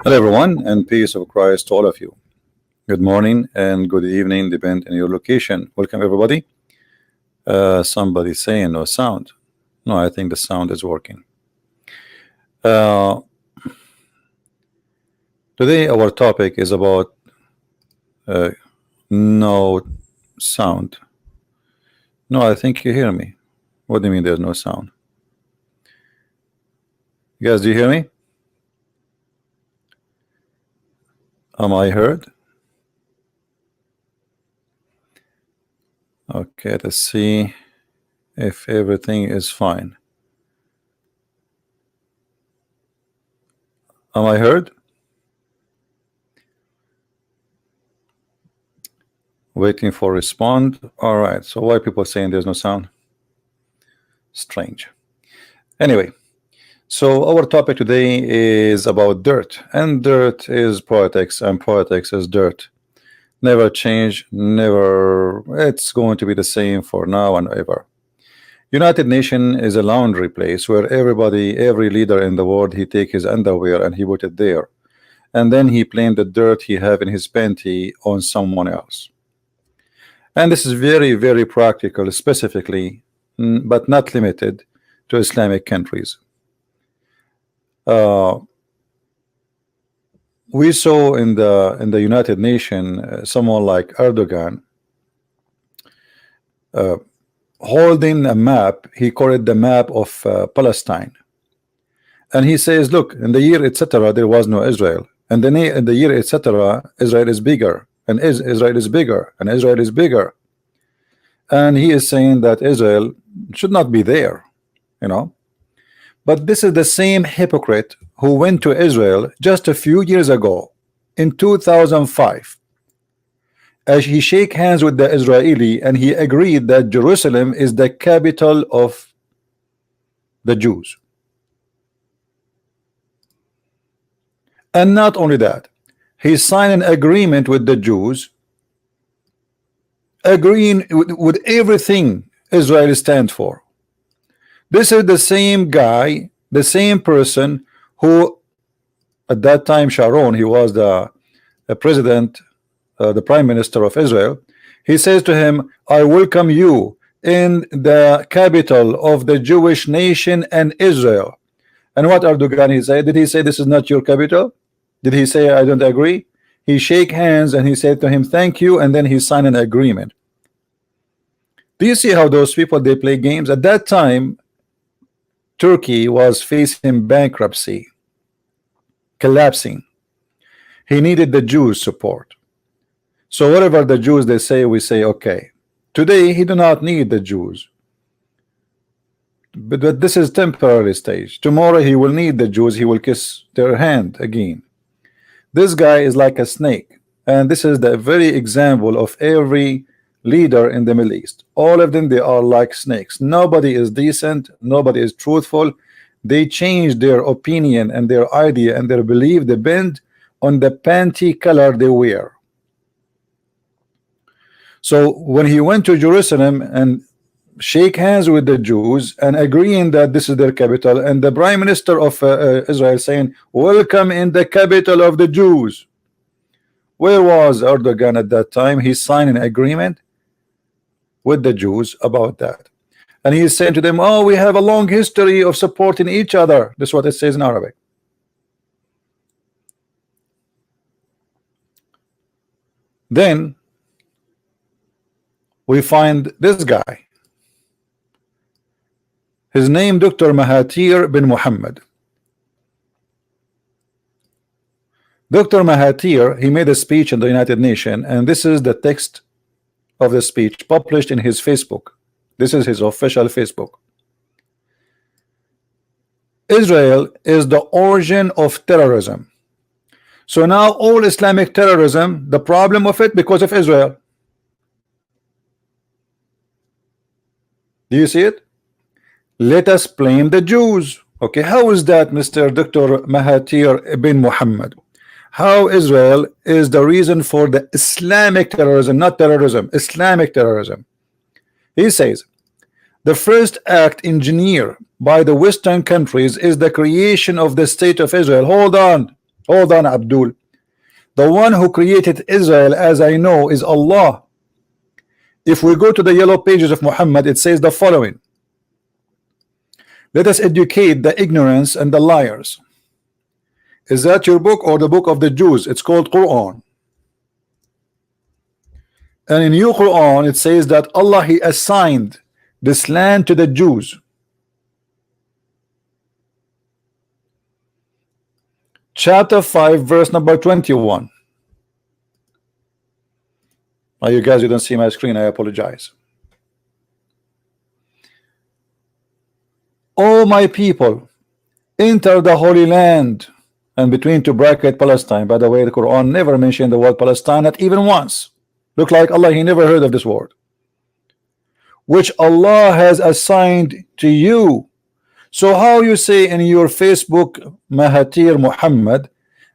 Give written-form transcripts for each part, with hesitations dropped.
Hello, everyone, and peace of Christ to all of you. Good morning and good evening, depend on your location. Welcome, everybody. Somebody saying no sound. No, I think the sound is working. Uh, Today, our topic is about uh, no sound. No, I think you hear me. What do you mean there's no sound? You guys, do you hear me? Am I heard? Okay, let's see if everything is fine. Am I heard? Waiting for respond. All right, so why people saying there's no sound? Strange. Anyway, so our topic today is about dirt, and dirt is politics, and politics is dirt. Never change, never. It's going to be the same for now and ever. United Nation is a laundry place where every leader in the world, he take his underwear and he put it there, and then he blame the dirt he have in his panty on someone else. And this is very practical, specifically, but not limited to Islamic countries. We saw in the United Nations someone like Erdogan holding a map. He called it the map of Palestine, and he says, look, in the year etc. there was no Israel, and then in the year etc. Israel is bigger, and Israel is bigger, and Israel is bigger, and he is saying that Israel should not be there, you know. But this is the same hypocrite who went to Israel just a few years ago in 2005, as he shake hands with the Israeli, and he agreed that Jerusalem is the capital of the Jews. And not only that, he signed an agreement with the Jews, agreeing with everything Israel stands for. This is the same guy, the same person who, at that time, Sharon, he was the president, the prime minister of Israel. He says to him, I welcome you in the capital of the Jewish nation and Israel. And what Erdogan he said? Did he say this is not your capital? Did he say I don't agree? He shake hands and he said to him thank you, and then he signed an agreement. Do you see how those people, they play games? At that time, Turkey was facing bankruptcy, collapsing. He needed the Jews' support. So whatever the Jews they say, we say okay. Today he do not need the Jews, but this is temporary stage. Tomorrow he will need the Jews. He will kiss their hand again. This guy is like a snake, and this is the very example of every leader in the Middle East. All of them, they are like snakes. Nobody is decent, nobody is truthful. They change their opinion and their idea and their belief depend on the panty color they wear. So when he went to Jerusalem and shake hands with the Jews and agreeing that this is their capital, and the prime minister of Israel saying welcome in the capital of the Jews, where was Erdogan at that time? He signed an agreement with the Jews about that, and he is saying to them, oh, we have a long history of supporting each other. That's what it says in Arabic. Then we find this guy, his name Dr. Mahathir bin Mohamad. Dr. Mahathir, he made a speech in the United Nations, and this is the text of the speech published in his Facebook. This is his official Facebook. Israel is the origin of terrorism. So now all Islamic terrorism, the problem of it because of Israel. Do you see it? Let us blame the Jews. Okay, how is that, Mr. Dr. Mahathir bin Mohamad? How Israel is the reason for the Islamic terrorism, not terrorism, Islamic terrorism. He says the first act engineered by the Western countries is the creation of the state of Israel. Hold on, Hold on, Abdul. The one who created Israel, as I know, is Allah. If we go to the yellow pages of Muhammad, it says the following: let us educate the ignorance and the liars. Is that your book or the book of the Jews? It's called Quran. And in your Quran it says that Allah, He assigned this land to the Jews. Chapter 5 verse number 21. Oh, you guys, you don't see my screen, I apologize. O my people, enter the Holy Land, and between two bracket Palestine. By the way, the Quran never mentioned the word Palestine, not even once. Look like Allah, He never heard of this word, which Allah has assigned to you. So how you say in your Facebook, Mahathir Mohamad,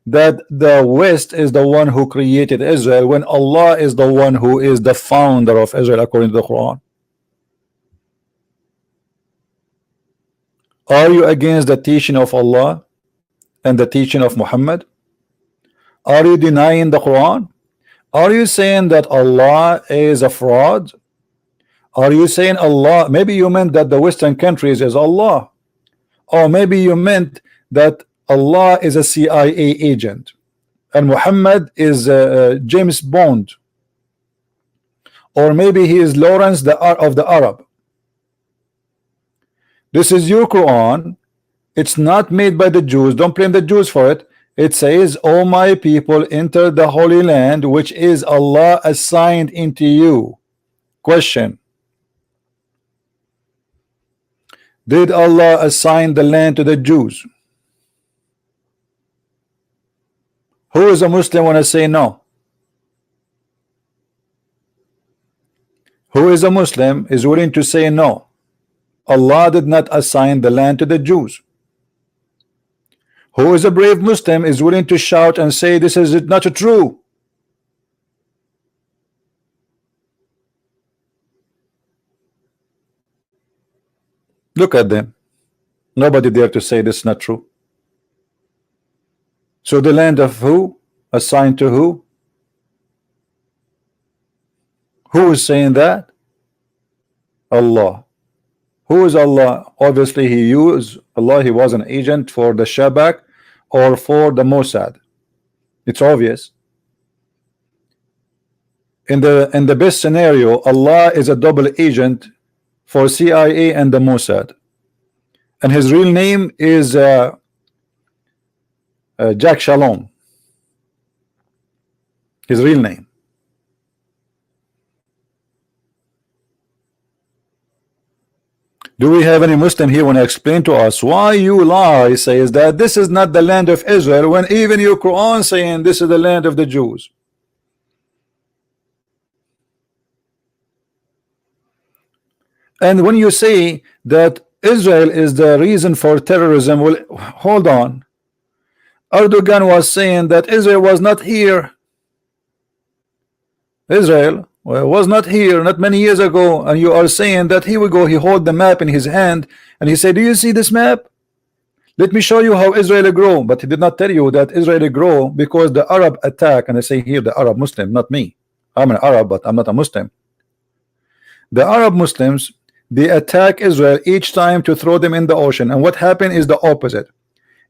that the West is the one who created Israel, when Allah is the one who is the founder of Israel according to the Quran? Are you against the teaching of Allah and the teaching of Muhammad? Are you denying the Quran? Are you saying that Allah is a fraud? Are you saying Allah, maybe you meant that the Western countries is Allah, or maybe you meant that Allah is a CIA agent and Muhammad is James Bond, or maybe he is Lawrence of the Arab. This is your Quran. It's not made by the Jews. Don't blame the Jews for it. It says, "O my people, enter the Holy Land, which is Allah assigned into you." Question: did Allah assign the land to the Jews? Who is a Muslim when I say no? Who is a Muslim is willing to say no? Allah did not assign the land to the Jews. Who is a brave Muslim is willing to shout and say this is not true? Look at them. Nobody dare to say this is not true. So the land of who? Assigned to who? Who is saying that? Allah. Who is Allah? Obviously he used Allah. He was an agent for the Shabak or for the Mossad. It's obvious. In the best scenario, Allah is a double agent for CIA and the Mossad, and his real name is Jack Shalom. His real name. Do we have any Muslim here when I explain to us why you lie, says that this is not the land of Israel, when even your Quran saying this is the land of the Jews? And when you say that Israel is the reason for terrorism, well, hold on. Erdogan was saying that Israel was not here. Israel was not here not many years ago, and you are saying that here we go, he hold the map in his hand and he said, do you see this map? Let me show you how Israel grow. But he did not tell you that Israel grow because the Arab attack, and I say here the Arab Muslim, not me. I'm an Arab, but I'm not a Muslim. The Arab Muslims, they attack Israel each time to throw them in the ocean, and what happened is the opposite.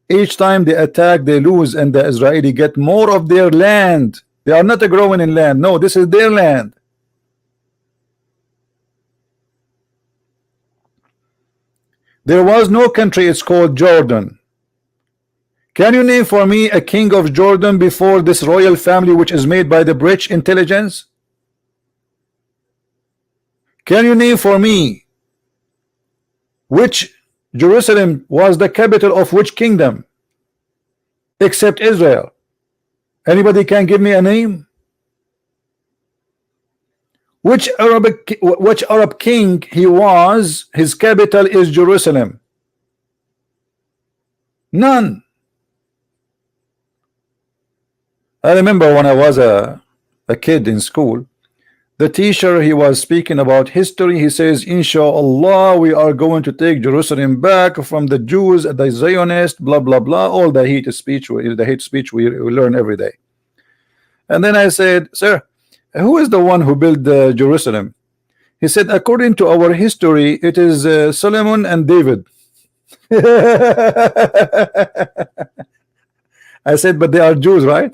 Each time they attack, they lose, and the Israeli get more of their land. They are not growing in land. No, this is their land. There was no country, it's called Jordan. Can you name for me a king of Jordan before this royal family, which is made by the British intelligence? Can you name for me which Jerusalem was the capital of which kingdom except Israel? Anybody can give me a name? Which Arab king he was, his capital is Jerusalem? None. I remember when I was a kid in school, The teacher, he was speaking about history. He says, Inshallah, we are going to take Jerusalem back from the Jews, the Zionists, blah blah blah. All the hate speech, we learn every day. And then I said, sir, who is the one who built Jerusalem? He said, according to our history, it is Solomon and David. I said, but they are Jews, right?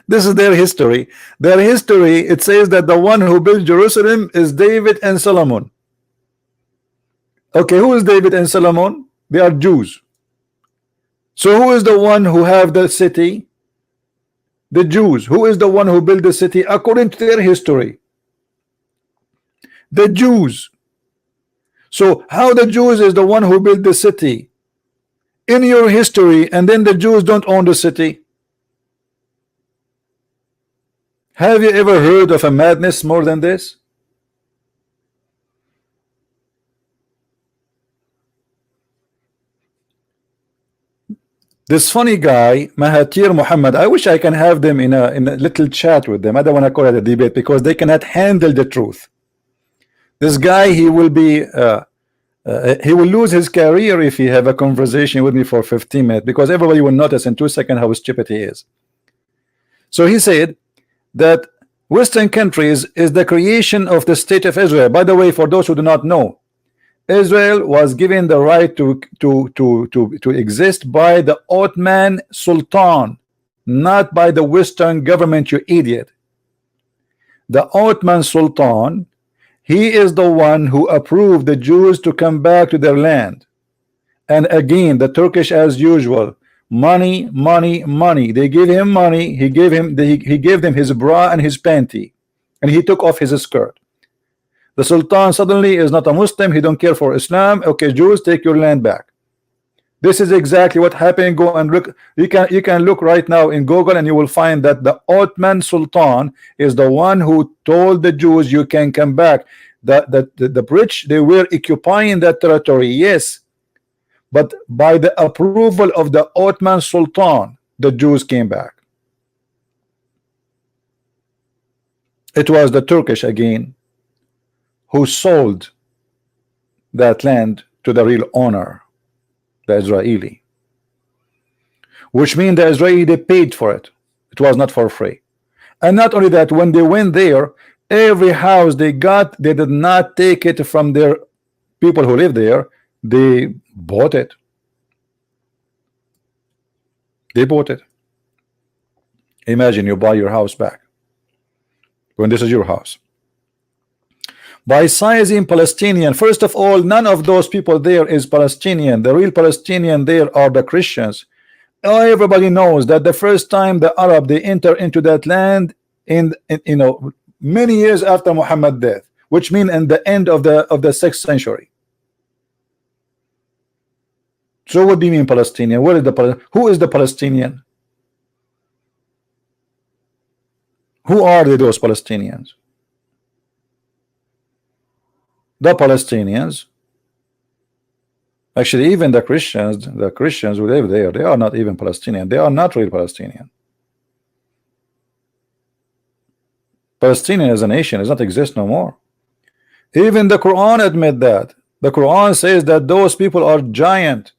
This is their history. Their history, it says that the one who built Jerusalem is David and Solomon. Okay, who is David and Solomon? They are Jews. So who is the one who have the city? The Jews. Who is the one who built the city according to their history? The Jews. So how the Jews is the one who built the city in your history, and then the Jews don't own the city? Have you ever heard of a madness more than this? This funny guy, Mahathir Mohamad, I wish I can have them in a little chat with them. I don't want to call it a debate because they cannot handle the truth. This guy, he will lose his career if he have a conversation with me for 15 minutes, because everybody will notice in 2 seconds how stupid he is. So he said that Western countries is the creation of the state of Israel. By the way, for those who do not know, Israel was given the right to exist by the Ottoman Sultan, not by the Western government, you idiot. The Ottoman Sultan, he is the one who approved the Jews to come back to their land. And again, the Turkish, as usual, money, money, money. They gave him money. He gave them his bra and his panty, and he took off his skirt. The Sultan suddenly is not a Muslim. He don't care for Islam. Okay, Jews, take your land back. This is exactly what happened. Go and look. You can look right now in Google, and you will find that the Ottoman Sultan is the one who told the Jews you can come back. The British, they were occupying that territory, yes, but by the approval of the Ottoman Sultan, the Jews came back. It was the Turkish again who sold that land to the real owner, the Israeli, which means the Israeli, they paid for it. It was not for free. And not only that, when they went there, every house they got, they did not take it from their people who live there. They bought it. They bought it. Imagine you buy your house back when this is your house. By sizing Palestinian, first of all, none of those people there is Palestinian. The real Palestinian there are the Christians. Everybody knows that the first time the Arab they enter into that land in many years after Muhammad's death, which means in the end of the 6th century. So what do you mean Palestinian? Who is the Palestinian? Who are those Palestinians? The Palestinians, actually, even the Christians who live there, they are not even Palestinian. They are not real Palestinian. Palestinian as a nation does not exist no more. Even the Quran admit that. The Quran says that those people are giant.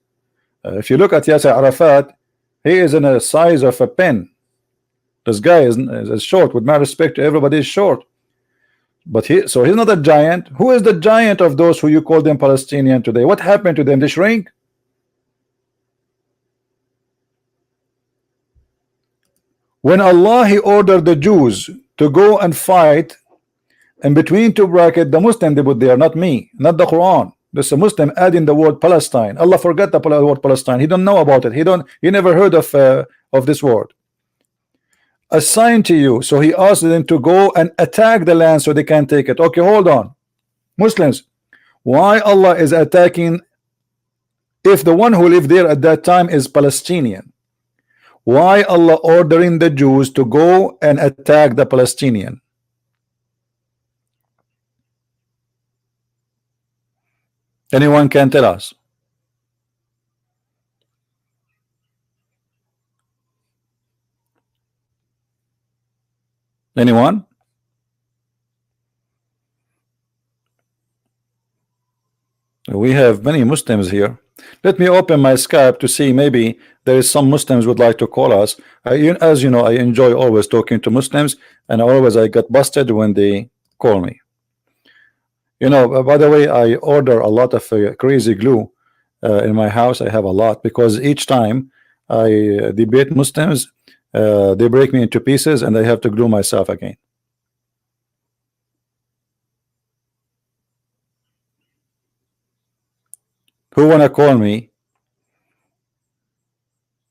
If you look at Yasser Arafat, he is in the size of a pen. This guy is short. With my respect to everybody, is short. But he's not a giant. Who is the giant of those who you call them Palestinian today? What happened to them? They shrink. When Allah he ordered the Jews to go and fight, and between two brackets, the Muslim they put there, not me, not the Quran. There's a Muslim adding the word Palestine. Allah forgot the word Palestine. He don't know about it. He never heard of this word. Assigned to you. So he asked them to go and attack the land so they can take it. Okay, hold on. Muslims, why Allah is attacking if the one who lived there at that time is Palestinian? Why Allah ordering the Jews to go and attack the Palestinian? Anyone can tell us? Anyone? We have many Muslims here. Let me open my Skype to see, maybe there is some Muslims would like to call us. As you know, I enjoy always talking to Muslims, and always I get busted when they call me. By the way, I order a lot of crazy glue in my house. I have a lot because each time I debate Muslims, they break me into pieces and I have to glue myself again. Who wanna call me,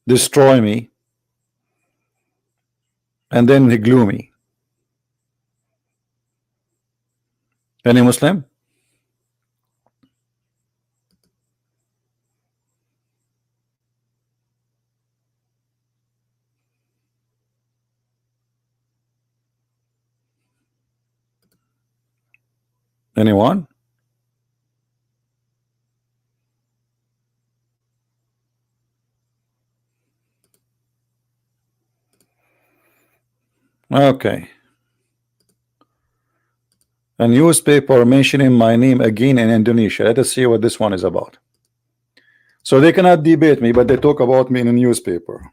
destroy me, and then glue me? Any Muslim? Anyone? Okay. A newspaper mentioning my name again in Indonesia. Let us see what this one is about. So they cannot debate me, but they talk about me in a newspaper.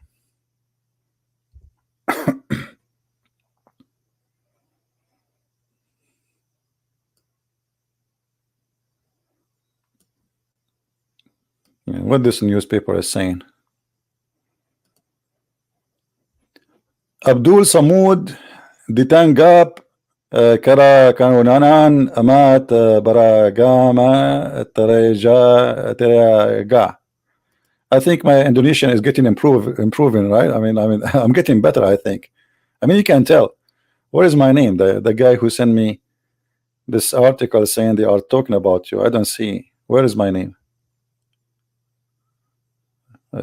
What this newspaper is saying. Abdul Samud ditangkap kara kanunanan amat baragama terega. I think my Indonesian is getting improving, right? I mean, I'm getting better, I think. I mean, you can tell. What is my name? The guy who sent me this article saying they are talking about you. I don't see. Where is my name?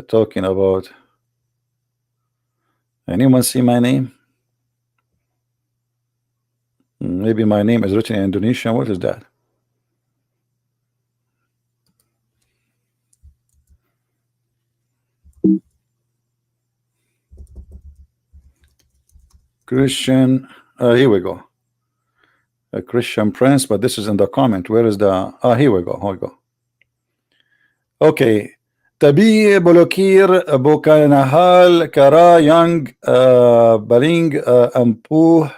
Talking about. Anyone see my name? Maybe my name is written in Indonesian. What is that? Christian. Here we go. A Christian Prince, but this is in the comment. Where is the? Here we go. Here we go. Okay. Tabi Bolokir Bokanahal Kara Young Baring Ampuh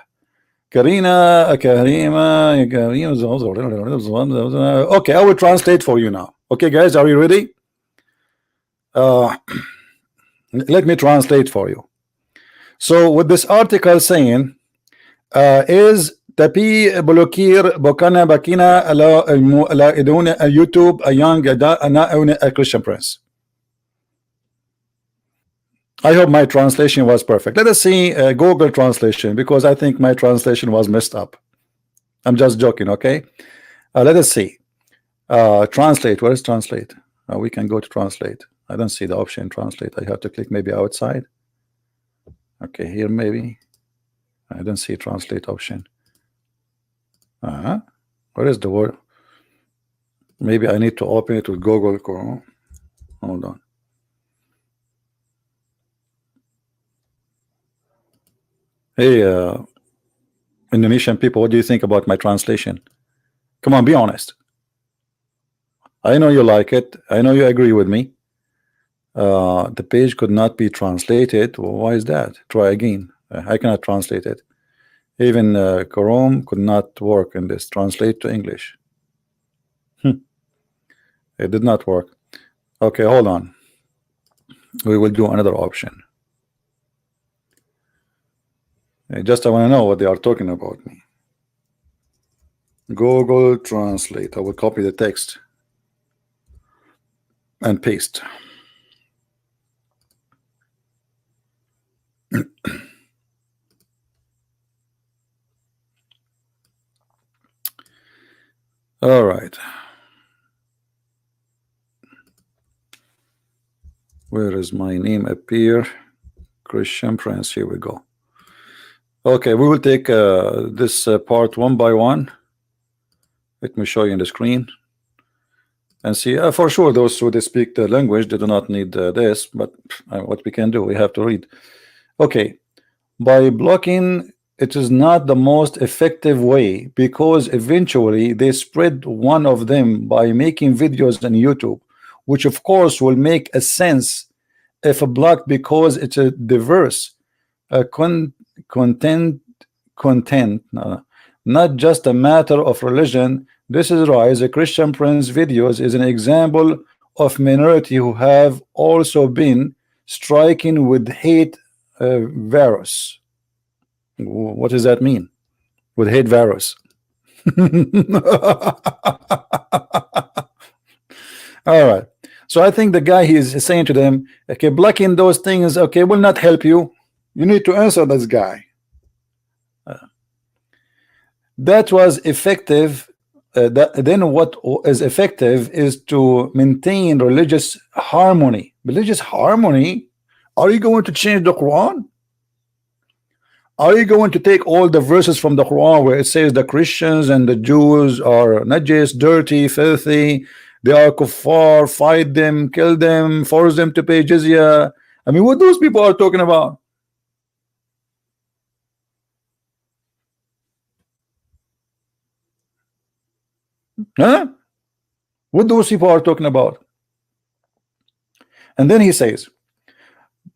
Karina Karima. Okay, I will translate for you now. Okay, guys, are you ready? Let me translate for you. So, what this article saying is Tapi Bolokir Bokana Bakina ala Iduna YouTube a young a Christian Prince. I hope my translation was perfect. Let us see Google translation, because I think my translation was messed up. I'm just joking, okay? Let us see. Translate. Where is translate? We can go to translate. I don't see the option translate. I have to click maybe outside. Okay, here maybe. I don't see translate option. Where is the word? Maybe I need to open it with Google Chrome. Hold on. Hey, Indonesian people, what do you think about my translation? Come on, be honest. I know you like it. I know you agree with me. The page could not be translated. Well, why is that? Try again. I cannot translate it. Even Chrome could not work in this. Translate to English. It did not work. Okay, hold on. We will do another option. I want to know what they are talking about me. Google Translate. I will copy the text and paste. All right. Where is my name appear? Christian Prince. Here we go. Okay, we will take this part one by one. Let me show you in the screen and see. For sure, those who speak the language, they do not need this, but what we can do, we have to read. Okay, by blocking it is not the most effective way, because eventually they spread one of them by making videos on YouTube, which of course will make a sense if blocked, because it's a diverse content not just a matter of religion. This is why the Christian Prince videos is an example of minority who have also been striking with hate virus. What does that mean? With hate virus? All right. So I think the guy, he is saying to them, okay, blocking those things, okay, will not help you. You need to answer this guy. That was effective. Then what is effective is to maintain religious harmony. Religious harmony? Are you going to change the Quran? Are you going to take all the verses from the Quran where it says the Christians and the Jews are not just dirty, filthy, they are kuffar, fight them, kill them, force them to pay jizya? I mean, what those people are talking about? Huh? What those people are talking about? And then he says,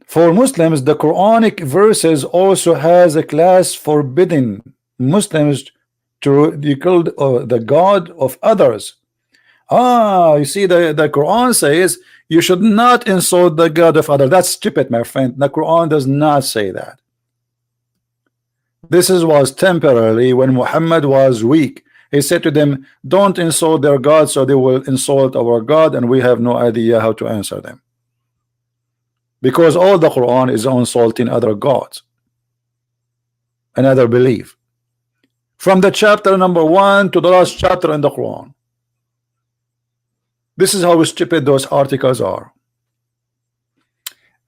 for Muslims, the Quranic verses also has a class forbidding Muslims to be called the God of others. You see, the Quran says you should not insult the God of others. That's stupid, my friend. The Quran does not say that. This was temporarily when Muhammad was weak. He said to them, don't insult their God, so they will insult our God, and we have no idea how to answer them. Because all the Quran is insulting other gods and other belief. From the chapter number 1 to the last chapter in the Quran. This is how stupid those articles are.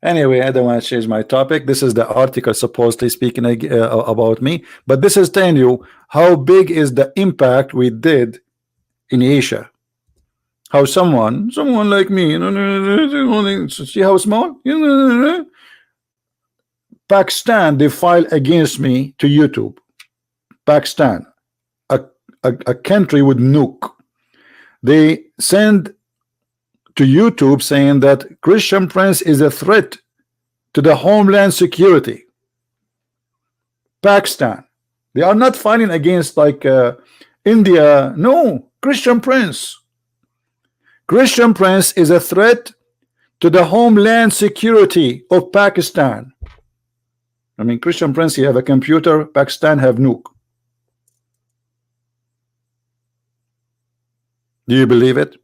Anyway, I don't want to change my topic. This is the article supposedly speaking about me, but this is telling you how big is the impact we did in Asia. How someone like me, see how small? Pakistan, they file against me to YouTube. Pakistan, a country with nuke. They send to YouTube saying that Christian Prince is a threat to the homeland security. Pakistan, they are not fighting against like India. No, Christian Prince. Christian Prince is a threat to the homeland security of Pakistan. I mean, Christian Prince, you have a computer, Pakistan have nuke. Do you believe it?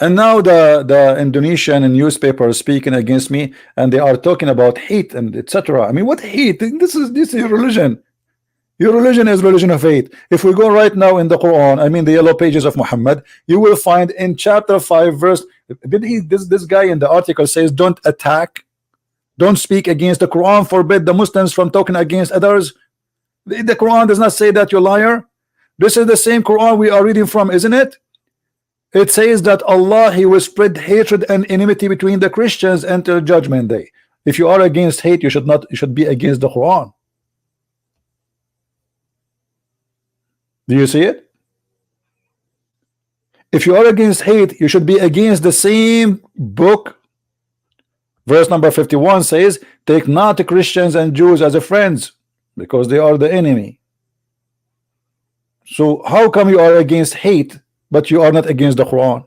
And now the Indonesian newspaper is speaking against me, and they are talking about hate and etc. I mean, what hate? This is your religion. Your religion is religion of hate. If we go right now in the Quran, I mean the yellow pages of Muhammad, you will find in chapter 5 verse, this guy in the article says, don't attack, don't speak against the Quran, forbid the Muslims from talking against others. The Quran does not say that, you liar. This is the same Quran we are reading from, isn't it? It says that Allah, he will spread hatred and enmity between the Christians until judgment day. If you are against hate, you should be against the Quran. Do you see it? If you are against hate, you should be against the same book. Verse number 51 says, take not the Christians and Jews as a friends, because they are the enemy. So how come you are against hate, but you are not against the Quran?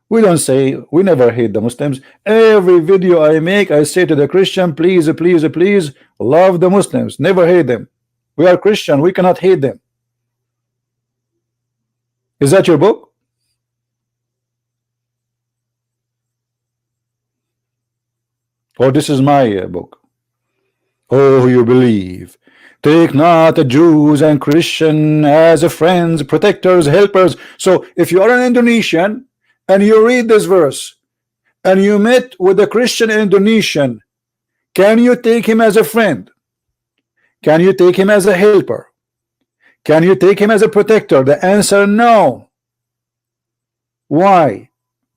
We don't say, we never hate the Muslims. Every video I make, I say to the Christian, please, please, please love the Muslims, never hate them. We are Christian, we cannot hate them. Is that your book? Or this is my book? Oh, you believe. Take not the Jews and Christian as friends, protectors, helpers. So if you are an Indonesian and you read this verse and you met with a Christian Indonesian, can you take him as a friend? Can you take him as a helper? Can you take him as a protector? The answer, no. Why?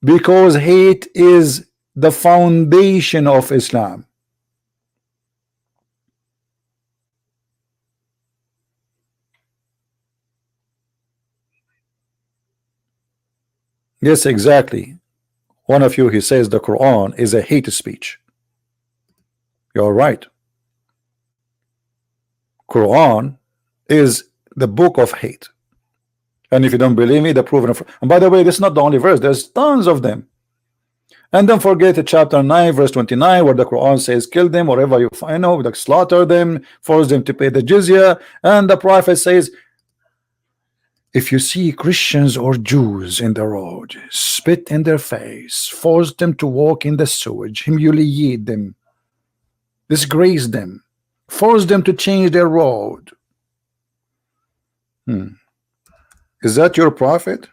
Because hate is the foundation of Islam. Yes, exactly. One of you, he says the Quran is a hate speech. You're right. Quran is the book of hate. And if you don't believe me, the proven. And by the way, this is not the only verse. There's tons of them. And don't forget the chapter 9, verse 29, where the Quran says, kill them wherever you find, like slaughter them, force them to pay the jizya. And the Prophet says, if you see Christians or Jews in the road, spit in their face, force them to walk in the sewage, humiliate them, disgrace them, force them to change their road. Is that your prophet?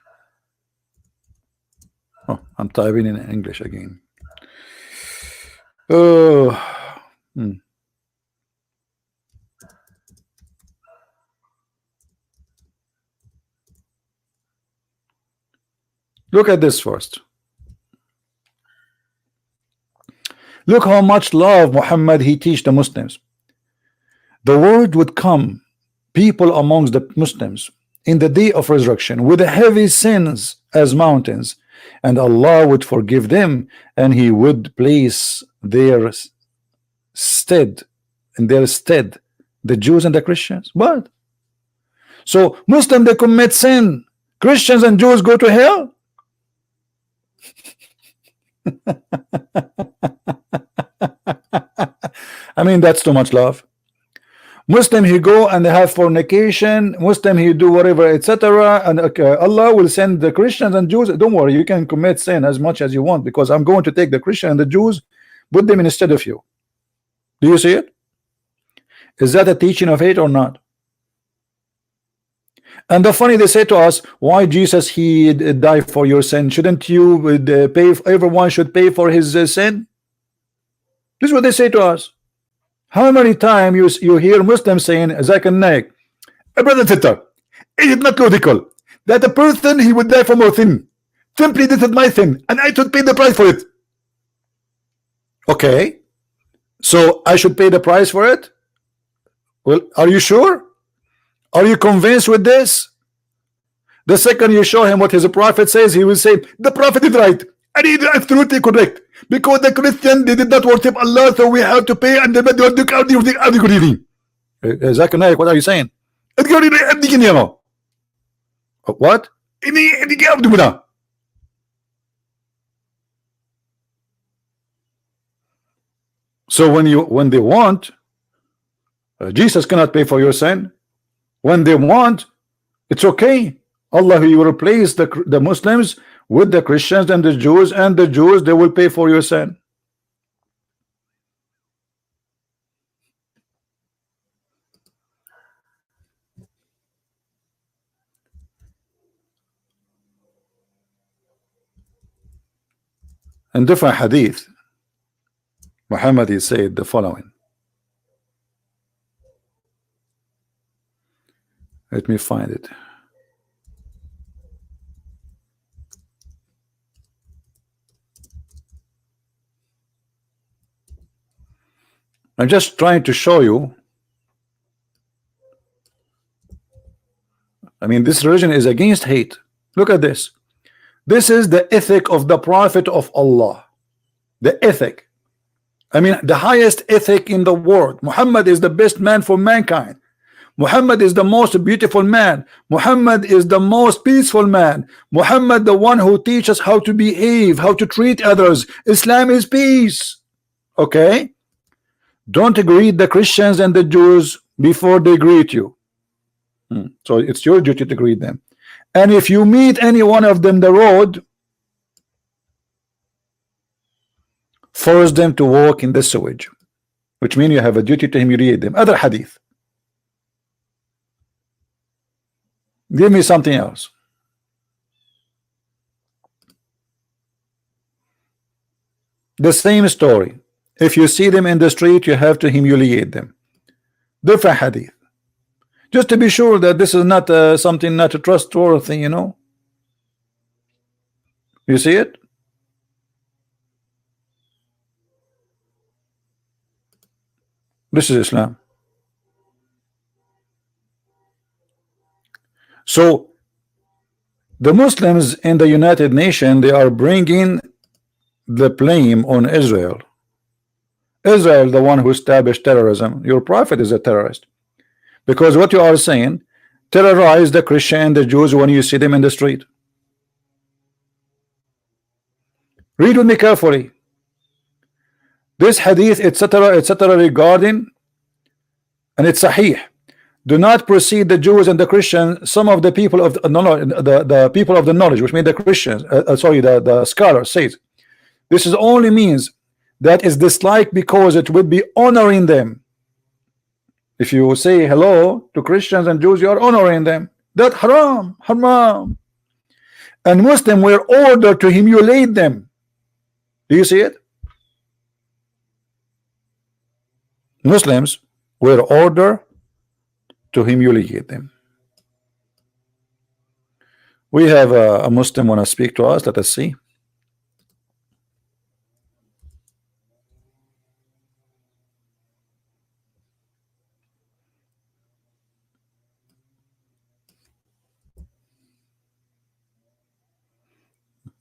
Oh, I'm typing in English again. Oh, look at this first. Look how much love Muhammad he teach the Muslims. The word would come, people amongst the Muslims in the day of resurrection with heavy sins as mountains, and Allah would forgive them, and he would place their stead in their stead the Jews and the Christians. But so Muslims, they commit sin, Christians and Jews go to hell. I mean, that's too much love. Muslim, he go and they have fornication. Muslim, he do whatever, etc. And Allah will send the Christians and Jews. Don't worry, you can commit sin as much as you want, because I'm going to take the Christian and the Jews, put them instead of you. Do you see it? Is that a teaching of hate or not? And the funny, they say to us, why Jesus he died for your sin? Shouldn't you pay? Everyone should pay for his sin. This is what they say to us. How many times you hear Muslims saying, Zak and Naik, brother and sister, is it not logical that a person he would die for more sin? Simply this is my sin, and I should pay the price for it. Okay, so I should pay the price for it? Well, are you sure? Are you convinced with this? The second you show him what his prophet says, he will say, the prophet is right, and he is absolutely correct. Because the Christian, they did not worship Allah, so we have to pay. And Zak and Naik, what are you saying? What? So when they want, Jesus cannot pay for your sin. When they want, it's okay. Allah, He will replace the Muslims with the Christians and the Jews they will pay for your sin. In different hadith, Muhammad he said the following. Let me find it. I'm just trying to show you. I mean, this religion is against hate. Look at this. This is the ethic of the Prophet of Allah. The ethic. I mean, the highest ethic in the world. Muhammad is the best man for mankind. Muhammad is the most beautiful man. Muhammad is the most peaceful man. Muhammad, the one who teaches how to behave, how to treat others. Islam is peace. Okay? Don't greet the Christians and the Jews before they greet you. So it's your duty to greet them. And if you meet any one of them the road, force them to walk in the sewage, which means you have a duty to humiliate them. Other hadith. Give me something else. The same story. If you see them in the street, you have to humiliate them. Different hadith. Just to be sure that this is not something not a trustworthy, you know. You see it? This is Islam. So The Muslims in the United Nations, they are bringing the blame on Israel. Israel, the one who established terrorism. Your prophet is a terrorist, because what you are saying, terrorize the Christian and the Jews when you see them in the street. Read with me carefully. This hadith, etc., etc., regarding, and it's sahih. Do not precede the Jews and the Christians. Some of the people of the people of the knowledge, which mean the Christians, sorry, the scholar says, this is only means that is disliked because it would be honoring them. If you say hello to Christians and Jews, you are honoring them. That haram, haram. And Muslims were ordered to humiliate them. Do you see it? Muslims were ordered to humiliate them. We have a Muslim want to speak to us. Let us see.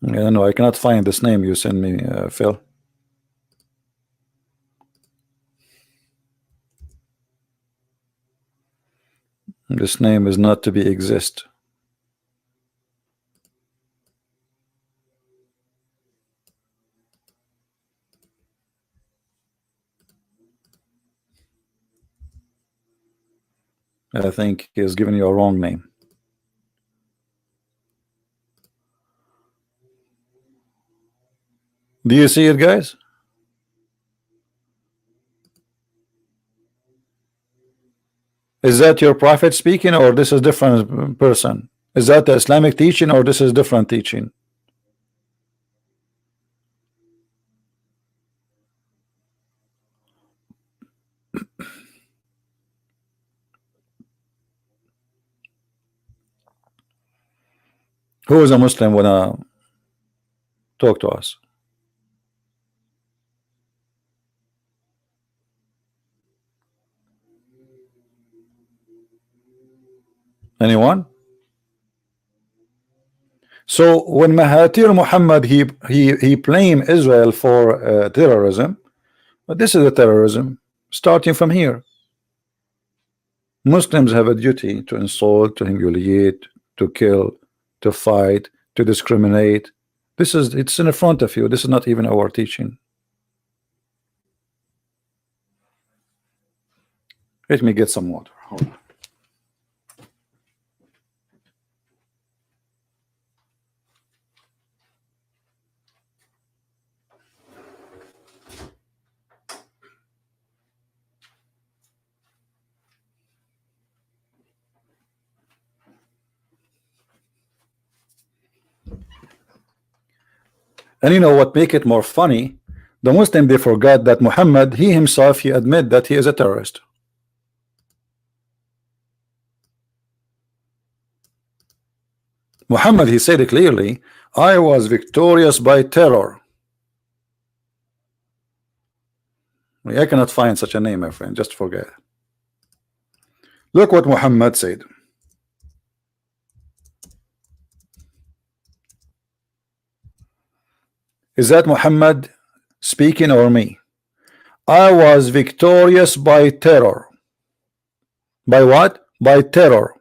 No, I cannot find this name you sent me, Phil. This name is not to be exist. I think he has given you a wrong name. Do you see it, guys? Is that your prophet speaking, or this is different person? Is that the Islamic teaching, or this is different teaching? Who is a Muslim wanna talk to us? Anyone? So when Mahathir Mohamad he blamed Israel for terrorism, but this is a terrorism starting from here. Muslims have a duty to insult, to humiliate, to kill, to fight, to discriminate. It's in front of you. This is not even our teaching. Let me get some water. Hold on. And you know what make it more funny? The Muslim, they forgot that Muhammad, he himself, he admit that he is a terrorist. Muhammad, he said it clearly, I was victorious by terror. I cannot find such a name, my friend, just forget. Look what Muhammad said. Is that Muhammad speaking or me? I was victorious by terror. By what? By terror.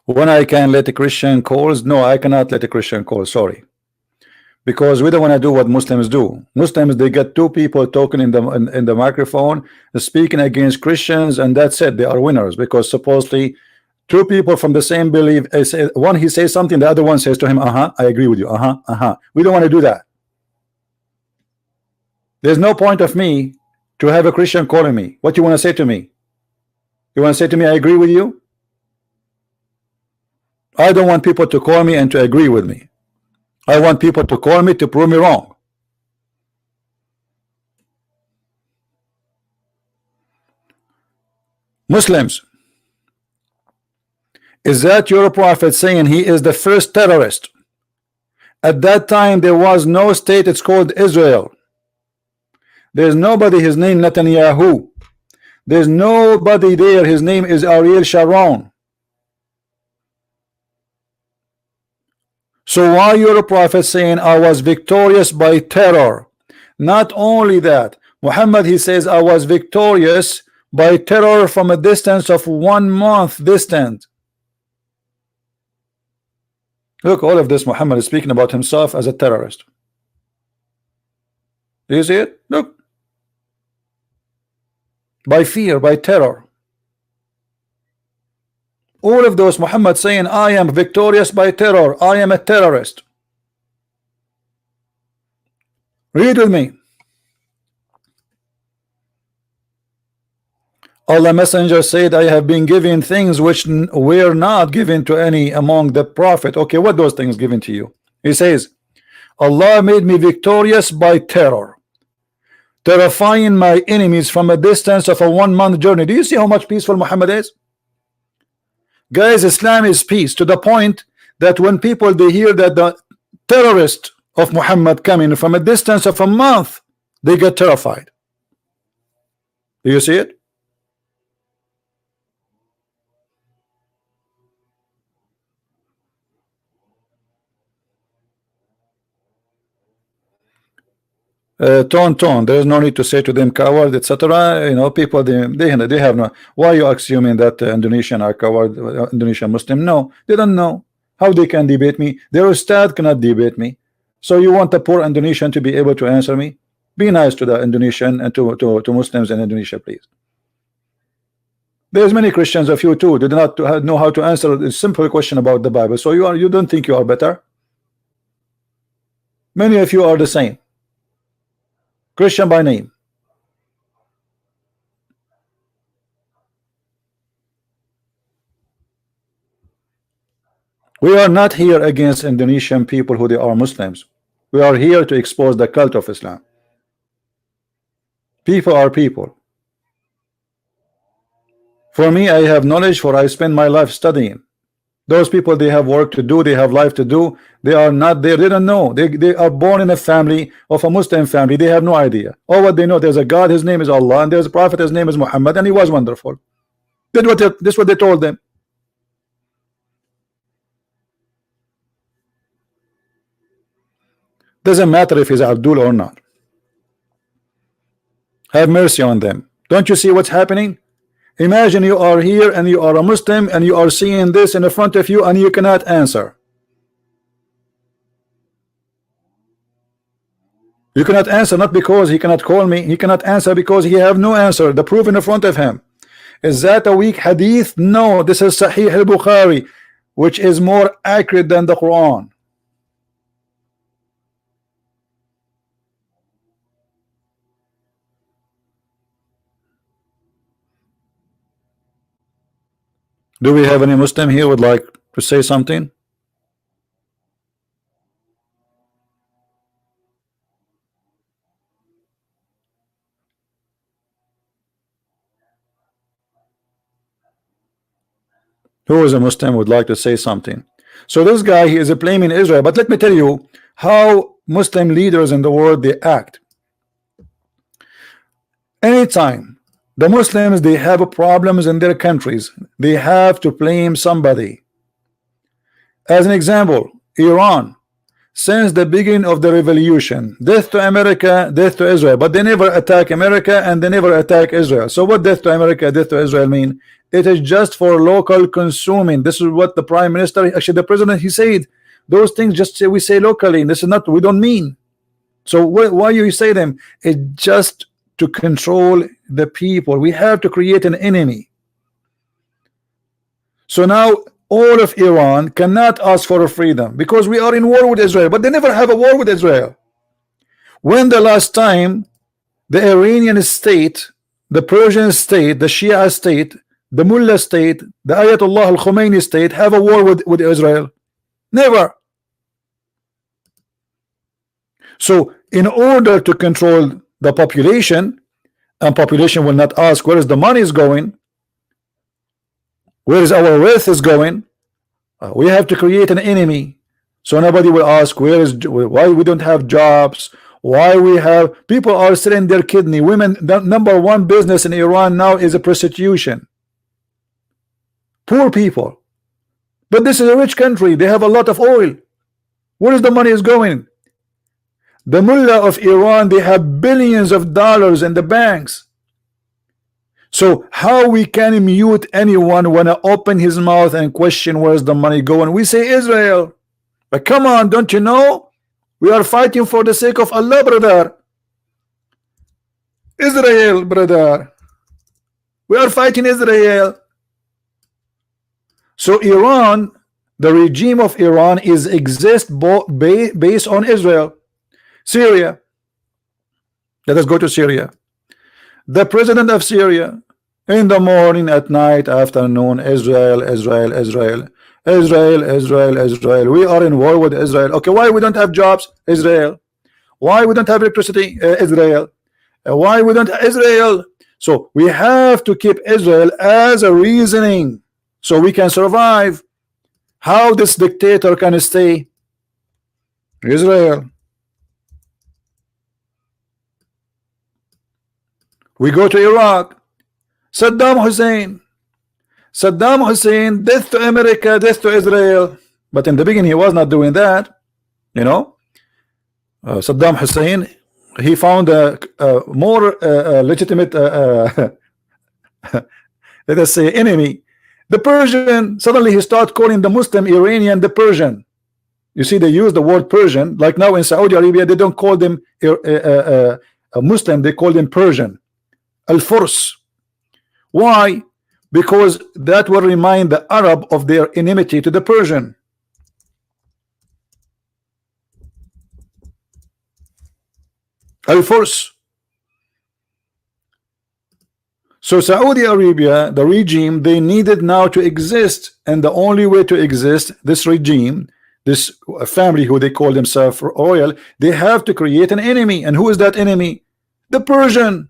When I can let a Christian calls, no, I cannot let a Christian call, sorry. Because we don't want to do what Muslims do. Muslims, they get two people talking in the microphone, speaking against Christians, and that's it, they are winners, because supposedly two people from the same belief, one he says something, the other one says to him, I agree with you, we don't want to do that. There's no point of me to have a Christian calling me. What you want to say to me? You want to say to me, I agree with you? I don't want people to call me and to agree with me. I want people to call me to prove me wrong. Muslims, is that your prophet saying he is the first terrorist? At that time there was no state, it's called Israel. There's nobody, his name Netanyahu. There's nobody there, his name is Ariel Sharon. So why your prophet saying I was victorious by terror? Not only that, Muhammad, he says I was victorious by terror from a distance of 1 month distant. Look, all of this Muhammad is speaking about himself as a terrorist. Do you see it? Look. By fear, by terror. All of those Muhammad saying I am victorious by terror, I am a terrorist. Read with me. Allah Messenger said, I have been given things which were not given to any among the prophet. Okay, what those things given to you? He says, Allah made me victorious by terror, terrifying my enemies from a distance of a 1 month journey. Do you see how much peaceful Muhammad is? Guys, Islam is peace to the point that when people they hear that the terrorist of Muhammad coming from a distance of a month, they get terrified. Do you see it? Tone, there is no need to say to them coward, etc. You know, people they have no. Why are you assuming that Indonesian are coward, Indonesian Muslim? No, they don't know how they can debate me. Their ustad cannot debate me. So you want the poor Indonesian to be able to answer me? Be nice to the Indonesian and to Muslims in Indonesia, please. There's many Christians of you too. They do not know how to answer a simple question about the Bible. So you don't think you are better? Many of you are the same. Christian by name. We are not here against Indonesian people who they are Muslims. We are here to expose the cult of Islam. People are people. For me, I have knowledge, for I spend my life studying. Those people, they have work to do, they have life to do. They are not there, they don't know. They are born in a family of a Muslim family. They have no idea. All what they know, there's a God, his name is Allah, and there's a prophet, his name is Muhammad, and he was wonderful. This is what they told them. Doesn't matter if he's Abdul or not. Have mercy on them. Don't you see what's happening? Imagine you are here and you are a Muslim and you are seeing this in front of you and you cannot answer. You cannot answer not because he cannot call me. He cannot answer because he have no answer. The proof in front of him. Is that a weak hadith? No, this is Sahih al-Bukhari, which is more accurate than the Quran. Do we have any Muslim here would like to say something? Who is a Muslim would like to say something? So this guy, he is blaming Israel, but let me tell you how Muslim leaders in the world they act. Anytime the Muslims they have problems in their countries, they have to blame somebody. As an example, Iran, since the beginning of the revolution, death to America, death to Israel, but they never attack America and they never attack Israel. So what death to America, death to Israel mean? It is just for local consuming. This is what the prime minister, actually the president, he said those things just we say locally. This is not, we don't mean. So why you say them? It's just to control the people. We have to create an enemy. So now all of Iran cannot ask for a freedom because we are in war with Israel, but they never have a war with Israel. When the last time the Iranian state, the Persian state, the Shia state, the Mullah state, the Ayatollah al-Khomeini state have a war with Israel? Never. So in order to control the population, and population will not ask where is the money is going, where is our wealth is going, we have to create an enemy. So nobody will ask why we don't have jobs, why we have people are selling their kidney. Women, the number one business in Iran now is a prostitution. Poor people, but this is a rich country. They have a lot of oil. Where is the money is going? The mullah of Iran, they have billions of dollars in the banks. So how we can mute anyone when I open his mouth and question where's the money going? We say Israel. But come on, don't you know? We are fighting for the sake of Allah, brother. Israel, brother. We are fighting Israel. So Iran, the regime of Iran is based on Israel. Syria. Let us go to Syria. The president of Syria, in the morning, at night, afternoon, Israel, Israel, Israel, Israel, Israel, Israel. We are in war with Israel. Okay, why we don't have jobs? Israel. Why we don't have electricity? Israel. Why we don't have Israel? So we have to keep Israel as a reasoning so we can survive. How this dictator can stay? Israel. We go to Iraq. Saddam Hussein. Saddam Hussein, death to America, death to Israel. But in the beginning, he was not doing that. You know, Saddam Hussein, he found a more legitimate, let us say, enemy. The Persian. Suddenly, he started calling the Muslim Iranian the Persian. You see, they use the word Persian. Like now in Saudi Arabia, they don't call them a Muslim, they call them Persian. Al-Furs. Why? Because that will remind the Arab of their enmity to the Persian. Al-Furs. So Saudi Arabia, the regime, they needed now to exist, and the only way to exist, this regime, this family who they call themselves royal, they have to create an enemy. And who is that enemy? The Persian.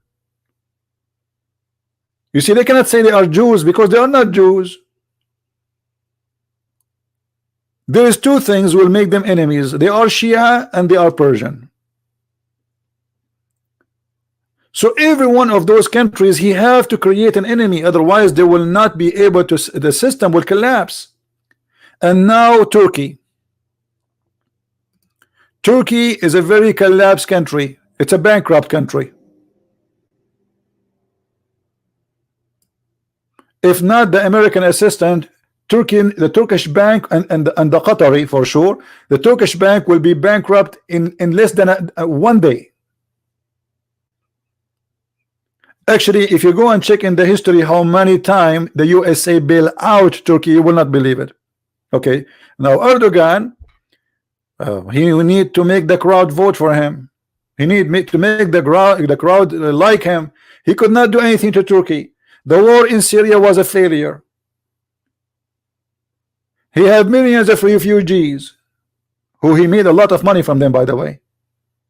You see, they cannot say they are Jews because they are not Jews. There is two things will make them enemies. They are Shia and they are Persian. So every one of those countries, he have to create an enemy, otherwise they will not be able to, the system will collapse. And now Turkey. Turkey is a very collapsed country. It's a bankrupt country. If not the American assistant, Turkey, the Turkish bank and the Qatari for sure, the Turkish bank will be bankrupt in less than one day. Actually, if you go and check in the history how many times the USA bail out Turkey, you will not believe it. Okay, now Erdogan, he need to make the crowd vote for him. He need to make the crowd like him. He could not do anything to Turkey. The war in Syria was a failure. He had millions of refugees who he made a lot of money from them, by the way.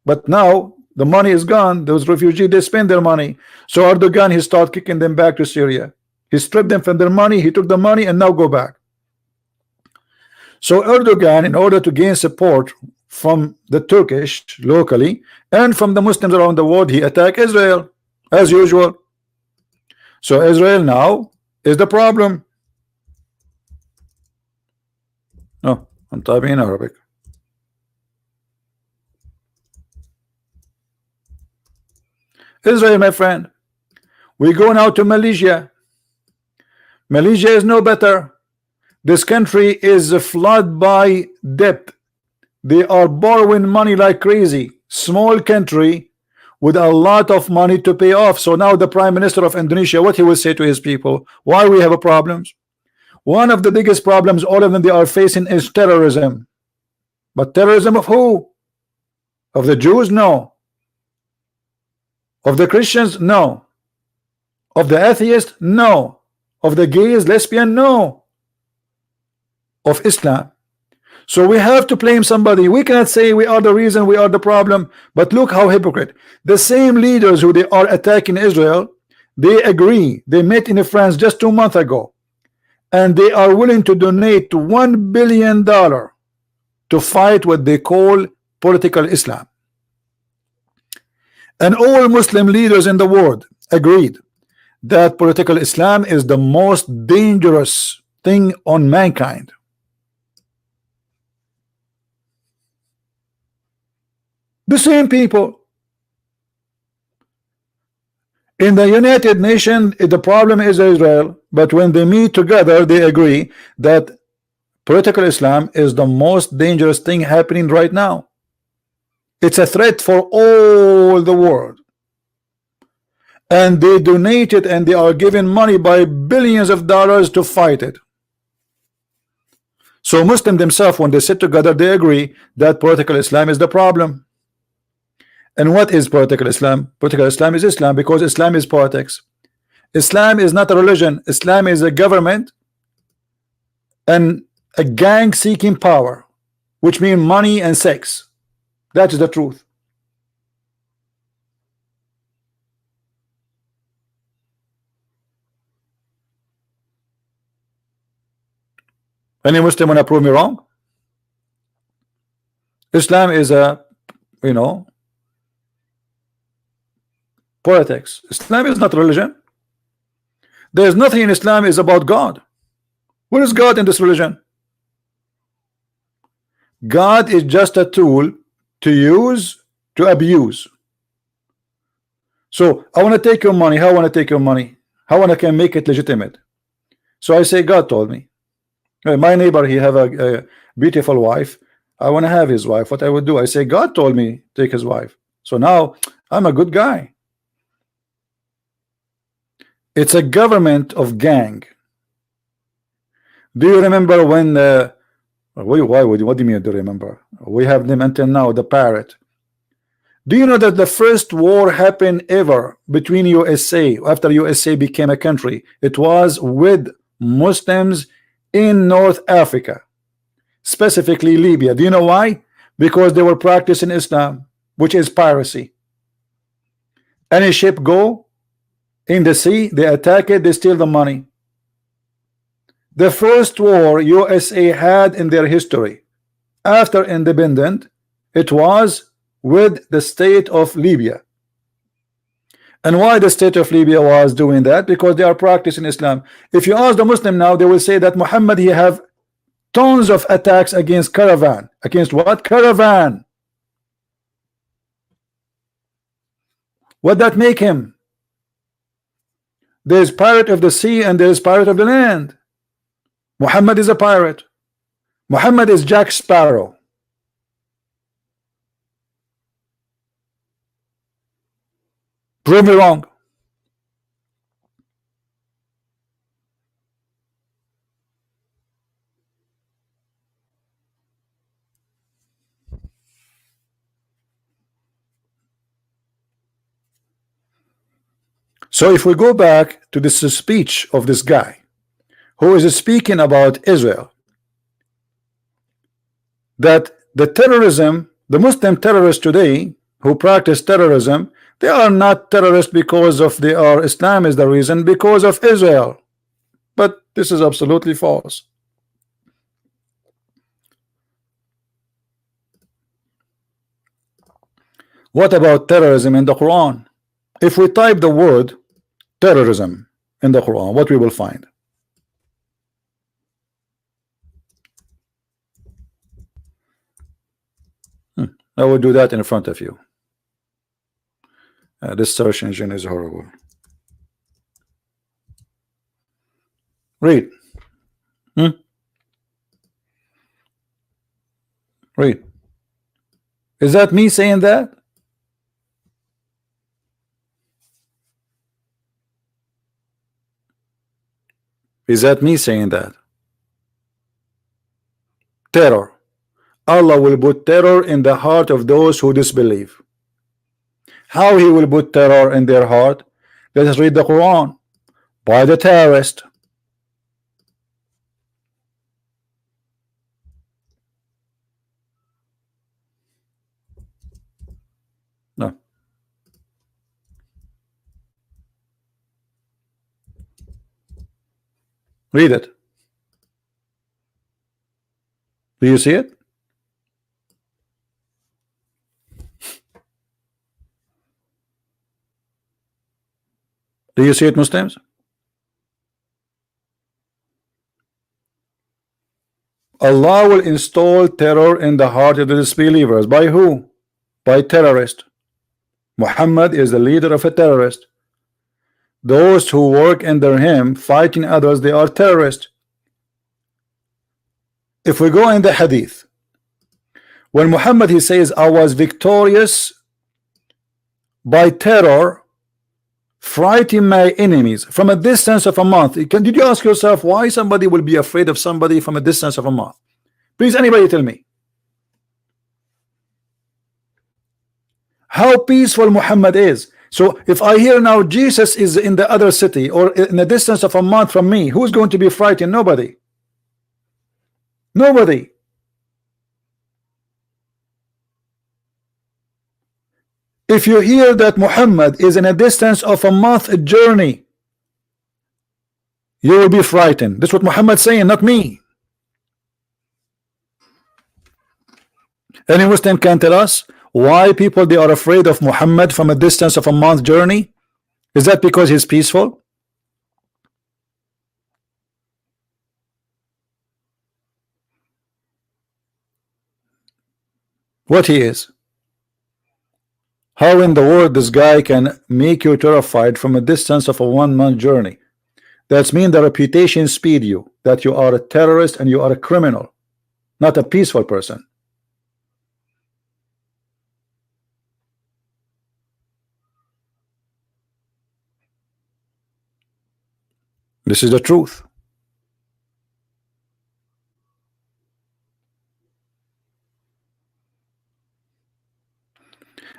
But now the money is gone. Those refugees, they spend their money. So Erdogan, he started kicking them back to Syria. He stripped them from their money. He took the money and now go back. So Erdogan, in order to gain support from the Turkish locally and from the Muslims around the world, he attacked Israel as usual. So Israel now is the problem. No, I'm typing in Arabic. Israel, my friend. We go now to Malaysia. Malaysia is no better. This country is flooded by debt. They are borrowing money like crazy. Small country with a lot of money to pay off. So now the Prime Minister of Indonesia, what he will say to his people, why we have a problems? One of the biggest problems all of them they are facing is terrorism. But terrorism of who? Of the Jews? No. Of the Christians? No. Of the atheists? No. Of the gays, lesbian? No. Of Islam. So we have to blame somebody. We cannot say we are the reason, we are the problem. But look how hypocrite. The same leaders who they are attacking Israel, they agree. They met in France just 2 months ago. And they are willing to donate $1 billion to fight what they call political Islam. And all Muslim leaders in the world agreed that political Islam is the most dangerous thing on mankind. The same people. In the United Nations, the problem is Israel, but when they meet together, they agree that political Islam is the most dangerous thing happening right now. It's a threat for all the world. And they donate it, and they are given money by billions of dollars to fight it. So Muslims themselves, when they sit together, they agree that political Islam is the problem. And what is political Islam? Political Islam is Islam because Islam is politics. Islam is not a religion. Islam is a government and a gang seeking power, which means money and sex. That is the truth. Any Muslim want to prove me wrong? Islam is a, politics. Islam is not religion. There is nothing in Islam is about God. What is God in this religion? God is just a tool to use to abuse. So I want to take your money. How I want to take your money? How I can make it legitimate? So I say God told me. My neighbor, he have a beautiful wife. I want to have his wife. What I would do? I say God told me take his wife. So now I'm a good guy. It's a government of gang. Do you remember when what do you mean do you remember? We have them until now, the parrot. Do you know that the first war happened ever between USA after USA became a country? It was with Muslims in North Africa, specifically Libya. Do you know why? Because they were practicing Islam, which is piracy. Any ship go in the sea, they attack it, they steal the money. The first war USA had in their history after independence, it was with the state of Libya. And why the state of Libya was doing that? Because they are practicing Islam. If you ask the Muslim now, they will say that Muhammad, he have tons of attacks against caravan. Against what? Caravan. What that make him? There is pirate of the sea and there is pirate of the land. Muhammad is a pirate. Muhammad is Jack Sparrow. Prove me wrong. So if we go back to this speech of this guy who is speaking about Israel, that the terrorism, the Muslim terrorists today who practice terrorism, they are not terrorists because of Islam is the reason, because of Israel. But this is absolutely false. What about terrorism in the Quran? If we type the word terrorism in the Quran, what we will find? I will do that in front of you. This search engine is horrible. Read. Read. Is that me saying that? Is that me saying that? Terror. Allah will put terror in the heart of those who disbelieve. How he will put terror in their heart? Let us read the Quran. By the terrorist. No. Read it. Do you see it? Do you see it, Muslims? Allah will install terror in the heart of the disbelievers. By who? by terrorists. Muhammad is the leader of a terrorist. Those who work under him fighting others, they are terrorists. If we go in the hadith, when Muhammad he says, I was victorious by terror, fighting my enemies from a distance of a month. Did you ask yourself why somebody will be afraid of somebody from a distance of a month? Please, anybody tell me. How peaceful Muhammad is. So if I hear now Jesus is in the other city or in a distance of a month from me, who's going to be frightened? Nobody. Nobody. If you hear that Muhammad is in a distance of a month journey, you will be frightened. That's what Muhammad saying, not me. Any Muslim can tell us why people they are afraid of Muhammad from a distance of a month journey? Is that because he's peaceful? What he is? How in the world this guy can make you terrified from a distance of a 1 month journey? That's mean the reputation speed you that you are a terrorist and you are a criminal, not a peaceful person. This is the truth.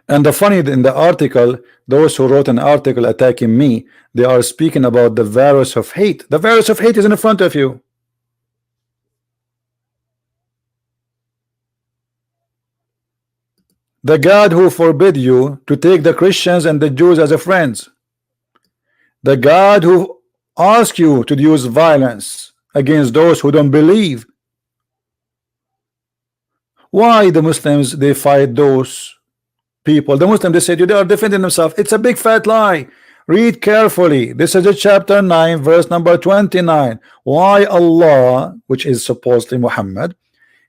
And the funny in the article, those who wrote an article attacking me, they are speaking about the virus of hate. The virus of hate is in front of you. The God who forbid you to take the Christians and the Jews as a friends. The God who asks you to use violence against those who don't believe. Why the Muslims they fight those people? The Muslims they say they are defending themselves. It's a big fat lie. Read carefully. This is a chapter 9 verse number 29. Why Allah, which is supposedly Muhammad,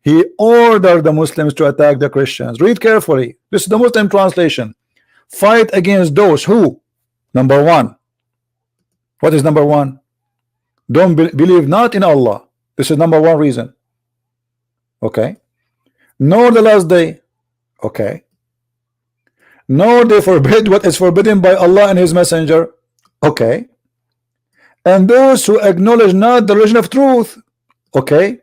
he ordered the Muslims to attack the Christians. Read carefully. This is the Muslim translation. Fight against those who, number one. What is number one? Don't believe not in Allah. This is number one reason. Okay. Nor the last day. Okay. Nor they forbid what is forbidden by Allah and his messenger. Okay. And those who acknowledge not the religion of truth. Okay.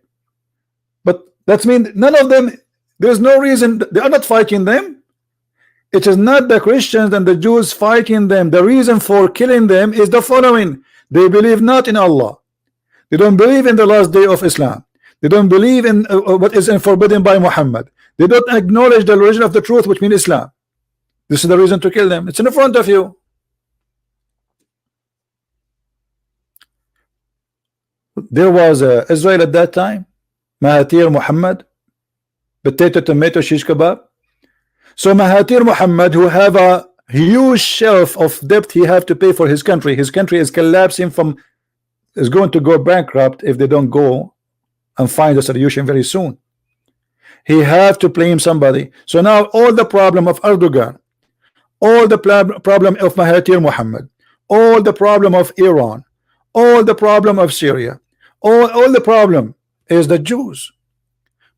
But that means none of them, there's no reason, they are not fighting them. It is not the Christians and the Jews fighting them. The reason for killing them is the following: they believe not in Allah. They don't believe in the last day of Islam. They don't believe in what is forbidden by Muhammad. They don't acknowledge the religion of the truth, which means Islam. This is the reason to kill them. It's in front of you. There was Israel at that time. Mahathir Mohamad, potato, tomato, shish kebab. So Mahathir Mohamad, who have a huge shelf of debt he have to pay for his country. His country is collapsing is going to go bankrupt if they don't go and find a solution very soon. He have to blame somebody. So now all the problem of Erdogan, all the problem of Mahathir Mohamad, all the problem of Iran, all the problem of Syria, all the problem is the Jews.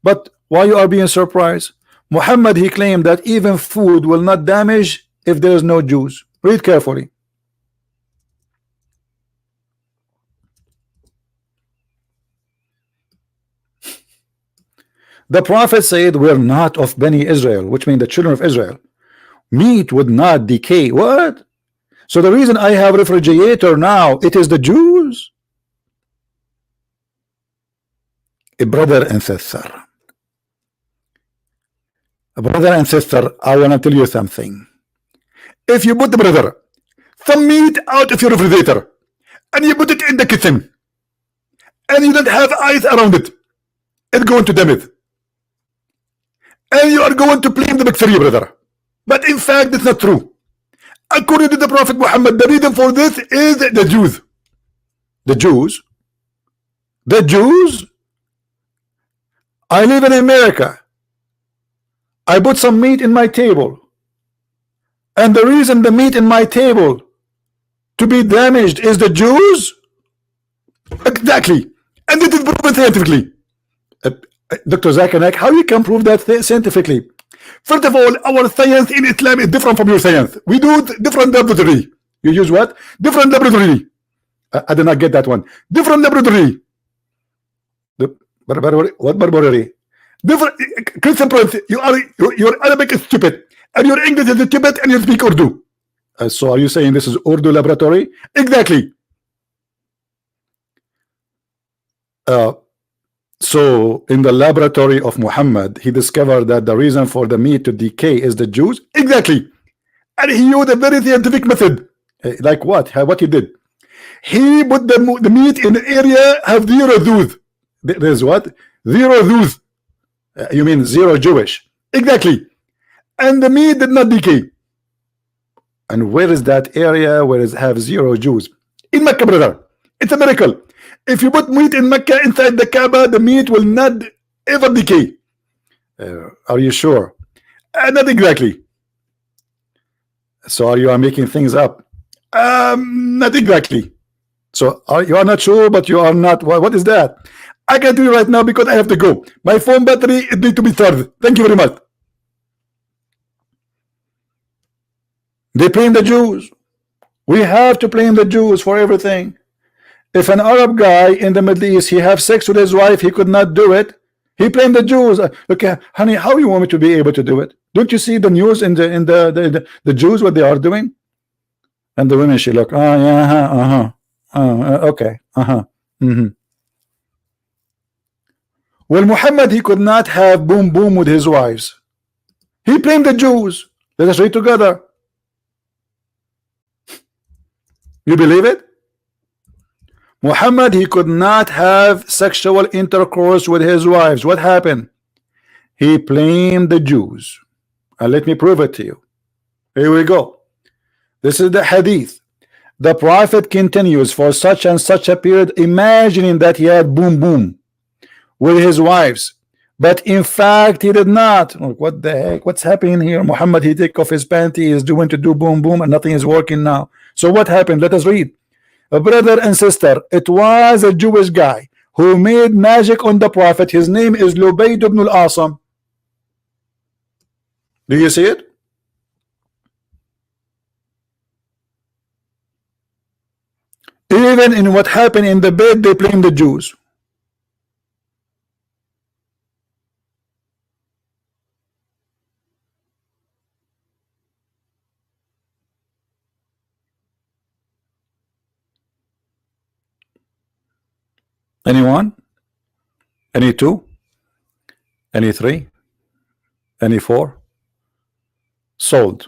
But why you are being surprised? Muhammad he claimed that even food will not damage if there is no Jews. Read carefully. The Prophet said, we're not of Bani Israel, which means the children of Israel. Meat would not decay. What? So the reason I have refrigerator now, it is the Jews? A brother and sister. Brother and sister, I want to tell you something. If you put the brother some meat out of your refrigerator and you put it in the kitchen and you don't have ice around it, it's going to damage. And you are going to blame the bacteria, brother. But in fact, it's not true. According to the Prophet Muhammad, the reason for this is the Jews. The Jews? The Jews? I live in America. I put some meat in my table, and the reason the meat in my table to be damaged is the Jews. Exactly, and it is proven scientifically. Dr. Zakanak, how you can prove that scientifically? First of all, our science in Islam is different from your science. We do different laboratory. You use what? Different laboratory. I did not get that one. Different laboratory. What laboratory? Different. Christian Prince, your Arabic is stupid, and your English is stupid, and you speak Urdu. So are you saying this is Urdu laboratory? Exactly. So in the laboratory of Muhammad, he discovered that the reason for the meat to decay is the Jews. Exactly. And he used a very scientific method. Like what? What he did? He put the meat in the area have zero Jews. There's what? Zero Jews. You mean zero Jewish. Exactly. And the meat did not decay. And where is that area where it have zero Jews? In Mecca, brother. It's a miracle. If you put meat in Mecca inside the Kaaba, the meat will not ever decay. Are you sure? Not exactly. So you are making things up? Not exactly. So you are not sure, but you are not. What is that? I can do it right now because I have to go. My phone battery it needs to be charged. Thank you very much. They blame the Jews. We have to blame the Jews for everything. If an Arab guy in the Middle East, he have sex with his wife, he could not do it. He blamed the Jews. Okay, honey, how you want me to be able to do it? Don't you see the news in the Jews what they are doing? And the women, she look, oh yeah, okay, Well, Muhammad, he could not have boom boom with his wives. He blamed the Jews. Let us read together. You believe it? Muhammad, he could not have sexual intercourse with his wives. What happened? He blamed the Jews. And let me prove it to you. Here we go. This is the hadith. The prophet continues for such and such a period, imagining that he had boom boom with his wives. But in fact, he did not. What the heck? What's happening here? Muhammad, he take off his panty, he is doing to do boom boom, and nothing is working now. So what happened? Let us read. Brother and sister, it was a Jewish guy who made magic on the prophet. His name is Lubayd ibn al-Asam. Do you see it? Even in what happened in the bed, they blame the Jews. Anyone? Any two? Any three? Any four? Sold.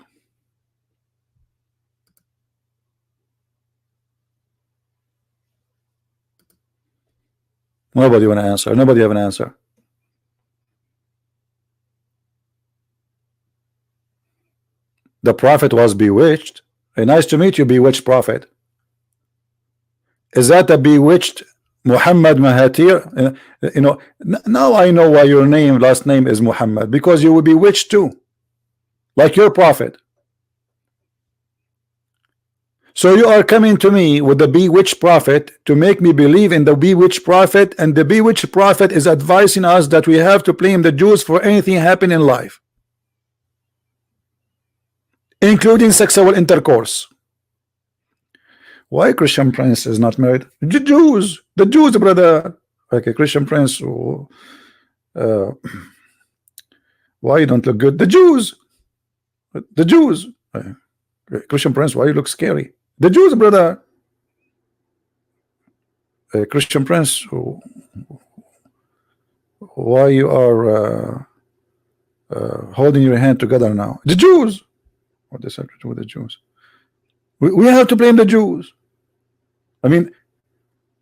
Nobody want to answer. Nobody have an answer. The prophet was bewitched. Hey, nice to meet you, bewitched prophet. Is that a bewitched Mohamad Mahathir? You know, now I know why your last name is Muhammad, because you will be bewitched too, like your prophet. So you are coming to me with the bewitched prophet to make me believe in the bewitched prophet, and the bewitched prophet is advising us that we have to blame the Jews for anything happening in life, including sexual intercourse. Why Christian Prince is not married? The Jews, brother. Okay, Christian Prince. Why you don't look good? The Jews. Christian Prince, why you look scary? The Jews, brother. Christian Prince, why you are holding your hand together now? The Jews. What does that have to do with the Jews? We have to blame the Jews. I mean,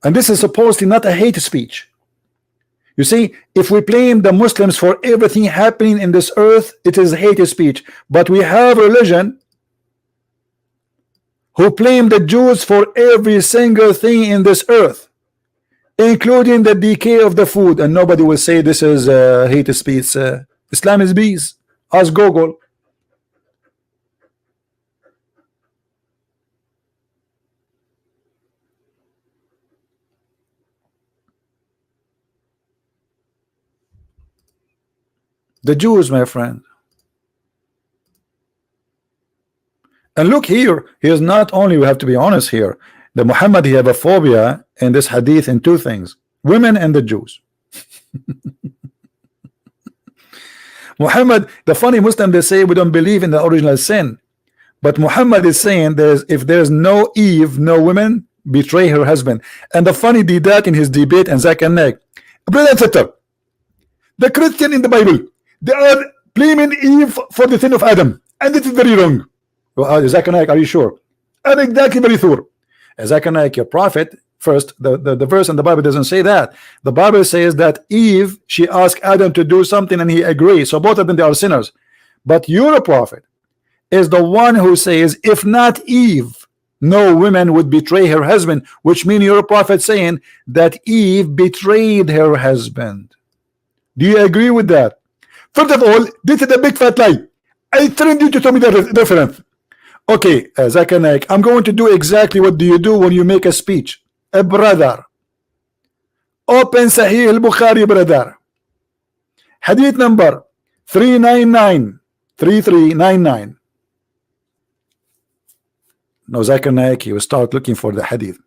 and this is supposedly not a hate speech. You see, if we blame the Muslims for everything happening in this earth, it is hate speech. But we have religion who blame the Jews for every single thing in this earth, including the decay of the food, and nobody will say this is hate speech. Islam is peace. Ask Google. The Jews, my friend. And look here, he is not only, we have to be honest here, the Muhammad, he have a phobia in this hadith in two things: women and the Jews. Muhammad, the funny Muslim, they say we don't believe in the original sin, but Muhammad is saying if there's no Eve, no women betray her husband. And the funny did that in his debate and Zach and Nick. Brother and sister, the Christian in the Bible, they are blaming Eve for the sin of Adam, and it is very wrong. Zach and Nick, are you sure? I'm exactly very sure. Zach and Nick, your prophet, first, the verse in the Bible doesn't say that. The Bible says that Eve, she asked Adam to do something and he agreed. So both of them, they are sinners. But your prophet is the one who says, if not Eve, no woman would betray her husband, which means your prophet saying that Eve betrayed her husband. Do you agree with that? First of all, this is a big fat lie. I trained you to tell me the reference. Okay, Zach and Nick, I'm going to do exactly what do you do when you make a speech. A brother, open Sahih al-Bukhari, brother. Hadith number 399, 3399. No, Zach and Nick, you start looking for the hadith.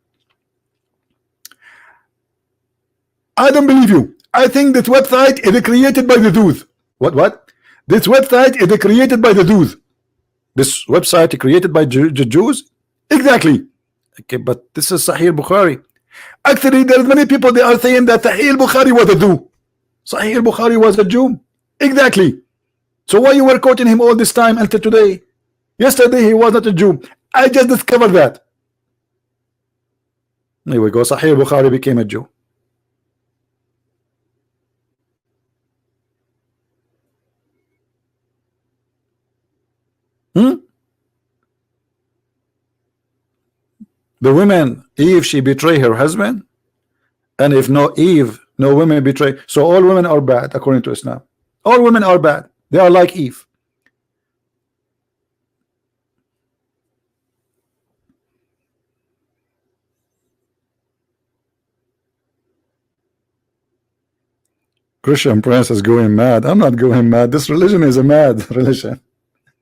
I don't believe you. I think this website is created by the Jews. What? This website is created by the Jews. This website created by the Jews? Exactly. Okay, but this is Sahih Bukhari. Actually, there's many people, they are saying that Sahih Bukhari was a Jew. Sahih Bukhari was a Jew. Exactly. So why you were quoting him all this time until today? Yesterday he was not a Jew. I just discovered that. Here we go. Sahih Bukhari became a Jew. The women, Eve, she betray her husband, and if no Eve, no women betray. So all women are bad according to Islam. All women are bad. They are like Eve. Christian Prince is going mad. I'm not going mad. This religion is a mad religion.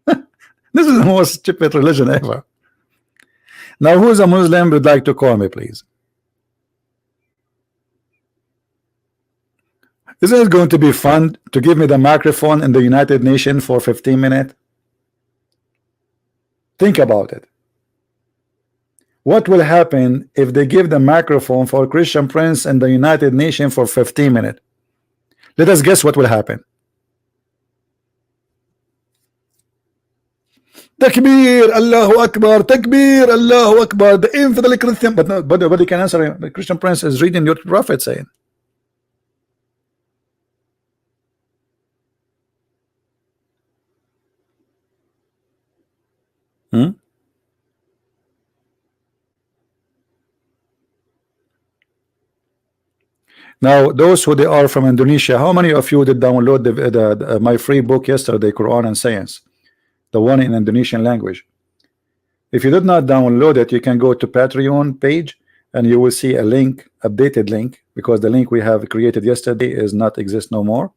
This is the most stupid religion ever. Now, who is a Muslim would like to call me, please? Isn't it going to be fun to give me the microphone in the United Nations for 15 minutes? Think about it. What will happen if they give the microphone for Christian Prince in the United Nations for 15 minutes? Let us guess what will happen. Takbir, Allahu Akbar, Takbir, Allahu Akbar. The infidel Christian, but nobody can answer. The Christian Prince is reading your prophet saying. Now, those who they are from Indonesia, how many of you did download my free book yesterday, Quran and Science, the one in Indonesian language? If you did not download it, you can go to Patreon page and you will see a link, updated link, because the link we have created yesterday is not exist no more.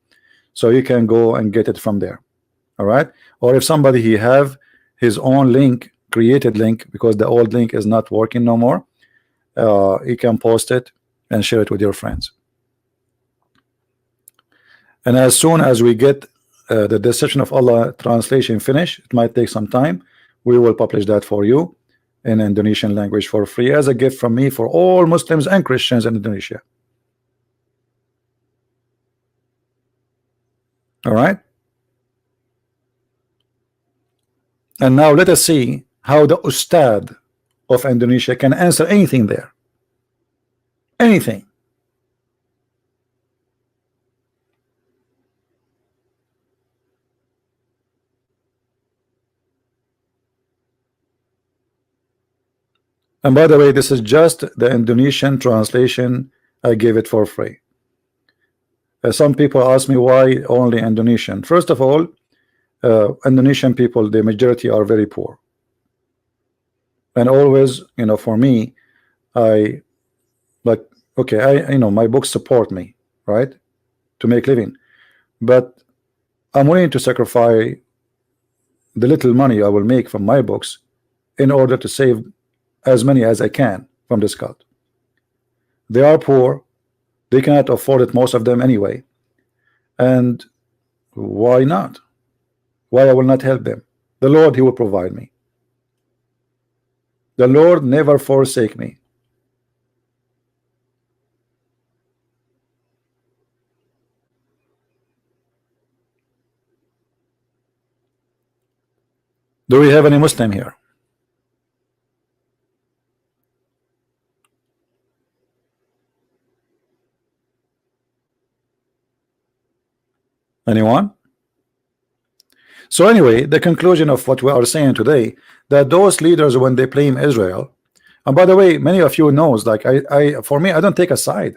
So you can go and get it from there. All right. Or if somebody he have his own link, created link, because the old link is not working no more, you can post it and share it with your friends. And as soon as we get the Deception of Allah translation finished, it might take some time, we will publish that for you in Indonesian language for free as a gift from me for all Muslims and Christians in Indonesia. All right. And now let us see how the Ustad of Indonesia can answer anything there. Anything. And by the way, this is just the Indonesian translation. I gave it for free. Some people ask me why only Indonesian. First of all, Indonesian people, the majority are very poor, and always, you know, for me, I like, okay, I, you know, my books support me, right, to make living, but I'm willing to sacrifice the little money I will make from my books in order to save as many as I can from this cult. They are poor, they cannot afford it, most of them anyway, and why not? Why I will not help them? The Lord, He will provide me. The Lord never forsake me. Do we have any Muslim here? Anyone? So anyway, the conclusion of what we are saying today, that those leaders, when they blame Israel, and by the way, many of you knows, like for me, I don't take a side.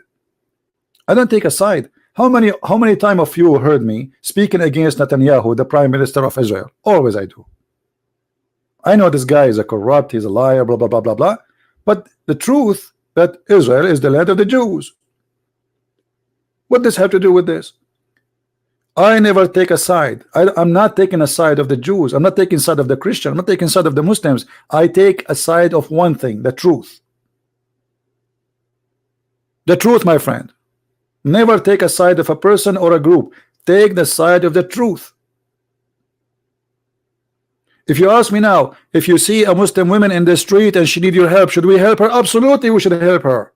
I don't take a side. How many time of you heard me speaking against Netanyahu, the Prime Minister of Israel? Always I do. I know this guy is a corrupt, he's a liar, blah blah blah blah blah. But the truth that Israel is the land of the Jews. What does have to do with this? I never take a side. I'm not taking a side of the Jews. I'm not taking side of the Christian. I'm not taking side of the Muslims. I take a side of one thing, the truth. The truth, my friend. Never take a side of a person or a group. Take the side of the truth. If you ask me now, if you see a Muslim woman in the street and she needs your help, should we help her? Absolutely, we should help her.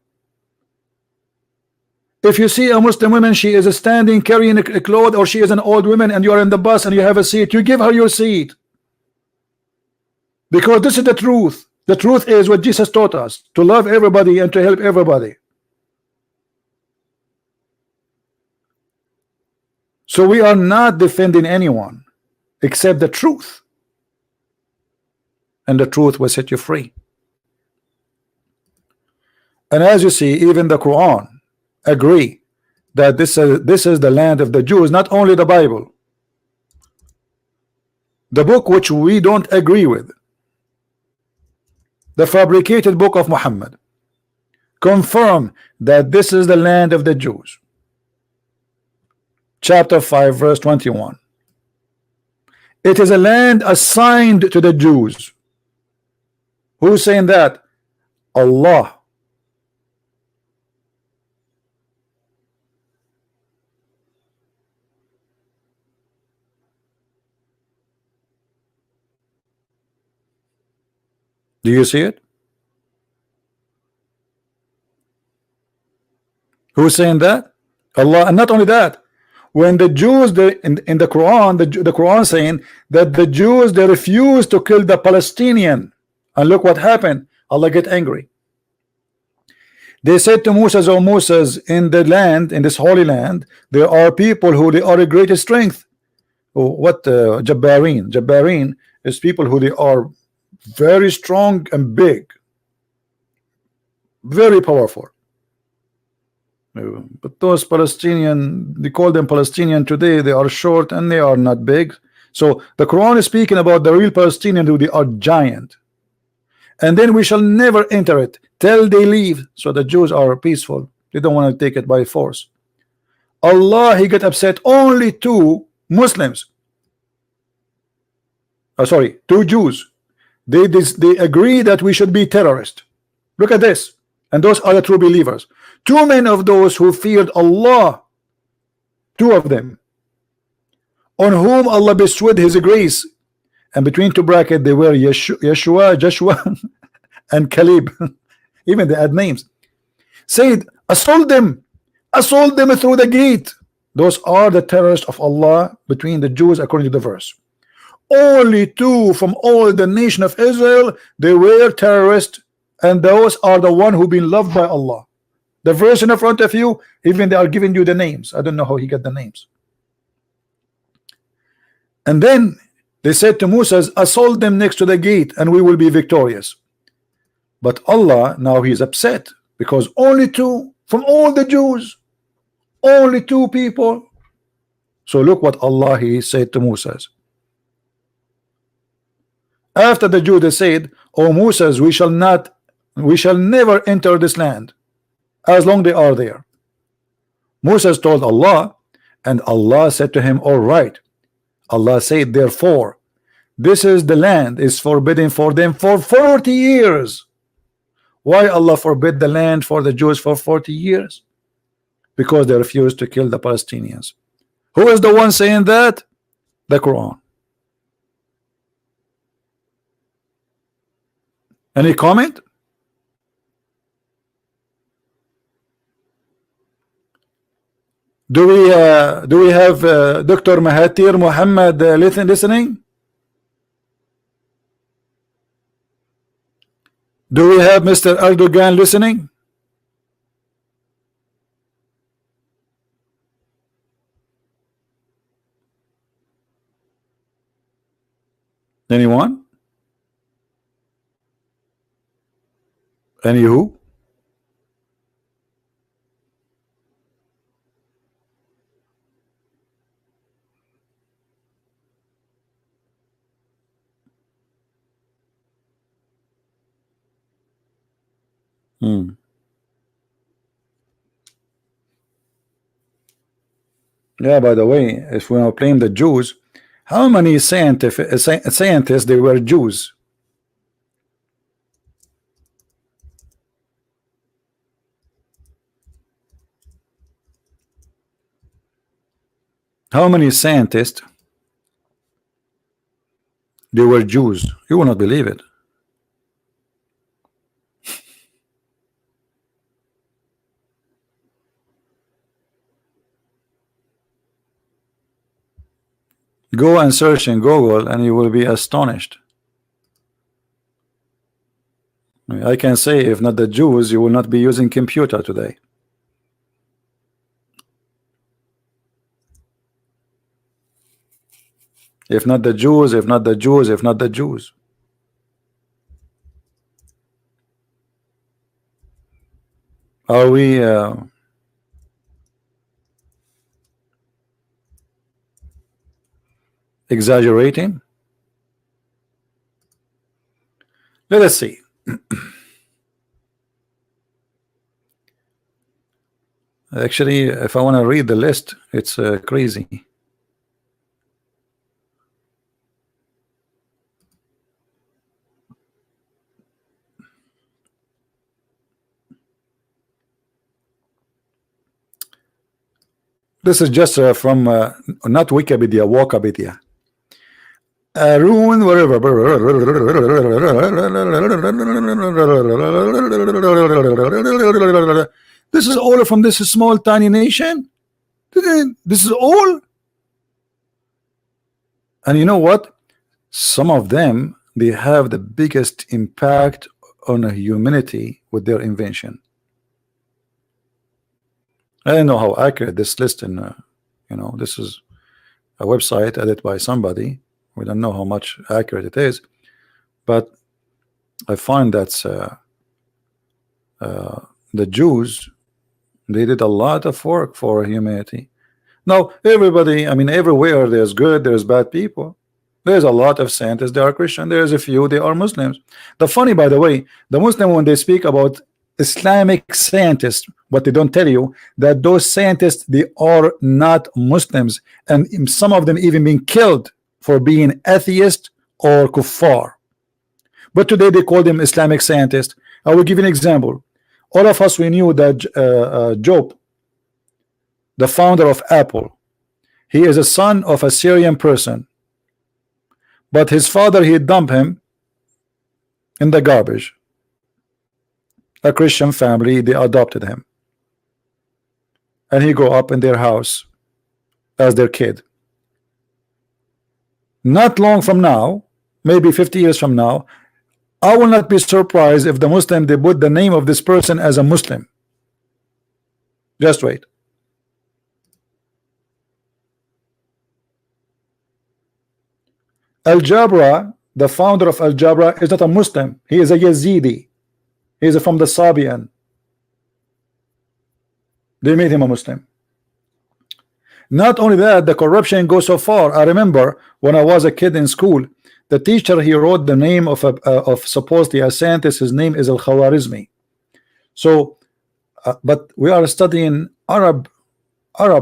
If you see a Muslim woman, she is standing carrying a cloth, or she is an old woman and you are in the bus and you have a seat, you give her your seat. Because this is the truth. The truth is what Jesus taught us, to love everybody and to help everybody. So we are not defending anyone except the truth. And the truth will set you free. And as you see, even the Quran agree that this is the land of the Jews. Not only the Bible, the book which we don't agree with, the fabricated book of Muhammad, confirm that this is the land of the Jews. Chapter 5 verse 21. It is a land assigned to the Jews. Who's saying that? Allah. Do you see it? Who's saying that? Allah. And not only that, when the Jews, in the Quran, the Quran saying that the Jews, they refused to kill the Palestinian, and look what happened. Allah get angry. They said to Moses, "O Moses, in the land, in this holy land, there are people who they are a greater strength." Oh, what Jabbarin? Jabbarin is people who they are very strong and big, very powerful. But those Palestinian, they call them Palestinian today, they are short and they are not big. So the Quran is speaking about the real Palestinian who they are giant. And then we shall never enter it till they leave. So the Jews are peaceful. They don't want to take it by force. Allah, He got upset only to Muslims. Sorry, to Jews. They agree that we should be terrorists. Look at this. And those are the true believers. Too many of those who feared Allah, two of them, on whom Allah bestowed His grace, and between two brackets they were Yeshua, Joshua, and Caleb. Even they add names. Said, assault them through the gate. Those are the terrorists of Allah between the Jews, according to the verse. Only two from all the nation of Israel, they were terrorists, and those are the one who been loved by Allah. The verse in front of you, even they are giving you the names. I don't know how he got the names. And then they said to Moses, assault them next to the gate and we will be victorious. But Allah, now He is upset because only two from all the Jews, only two people. So look what Allah He said to Moses. After the Jews, they said, "O Moses, we shall never enter this land as long they are there." Moses told Allah, and Allah said to him, "All right." Allah said, "Therefore, this is the land is forbidden for them for 40 years." Why Allah forbid the land for the Jews for 40 years? Because they refused to kill the Palestinians. Who is the one saying that? The Quran. Any comment? Do we have Dr. Mahathir Mohamad listening? Do we have Mr. Erdogan listening? Anyone? Anywho? Yeah, by the way, if we are playing the Jews, how many scientists they were Jews? How many scientists they were Jews? You will not believe it. Go and search in Google and you will be astonished. I can say, if not the Jews, you will not be using computer today. If not the Jews, if not the Jews, if not the Jews. Are we exaggerating? Let us see. Actually, if I want to read the list, it's crazy. This is just from not Wikipedia, Walkapedia. Arun, whatever. This is all from this small tiny nation. This is all. And you know what? Some of them, they have the biggest impact on humanity with their invention. I don't know how accurate this list in you know, this is a website edited by somebody. We don't know how much accurate it is, but I find that the Jews, they did a lot of work for humanity. Now everybody, I mean, everywhere there's good, there's bad people. There's a lot of scientists, they are Christian. There's a few, they are Muslims. The funny, by the way, the Muslim, when they speak about Islamic scientists, what they don't tell you, that those scientists, they are not Muslims, and some of them even being killed for being atheist or kuffar. But today they call them Islamic scientists. I will give you an example. All of us, we knew that Job, the founder of Apple, he is a son of a Syrian person, but his father, he dumped him in the garbage. A Christian family, they adopted him, and he grew up in their house as their kid. Not long from now, maybe 50 years from now, I will not be surprised if the Muslim, they put the name of this person as a Muslim. Just wait. Al-Jabra, the founder of Al-Jabra, is not a Muslim. He is a Yazidi. He is from the Sabian. They made him a Muslim. Not only that, the corruption goes so far. I remember when I was a kid in school, The teacher, he wrote the name of of supposedly a scientist. His name is Al-Khwarizmi. So, but we are studying Arab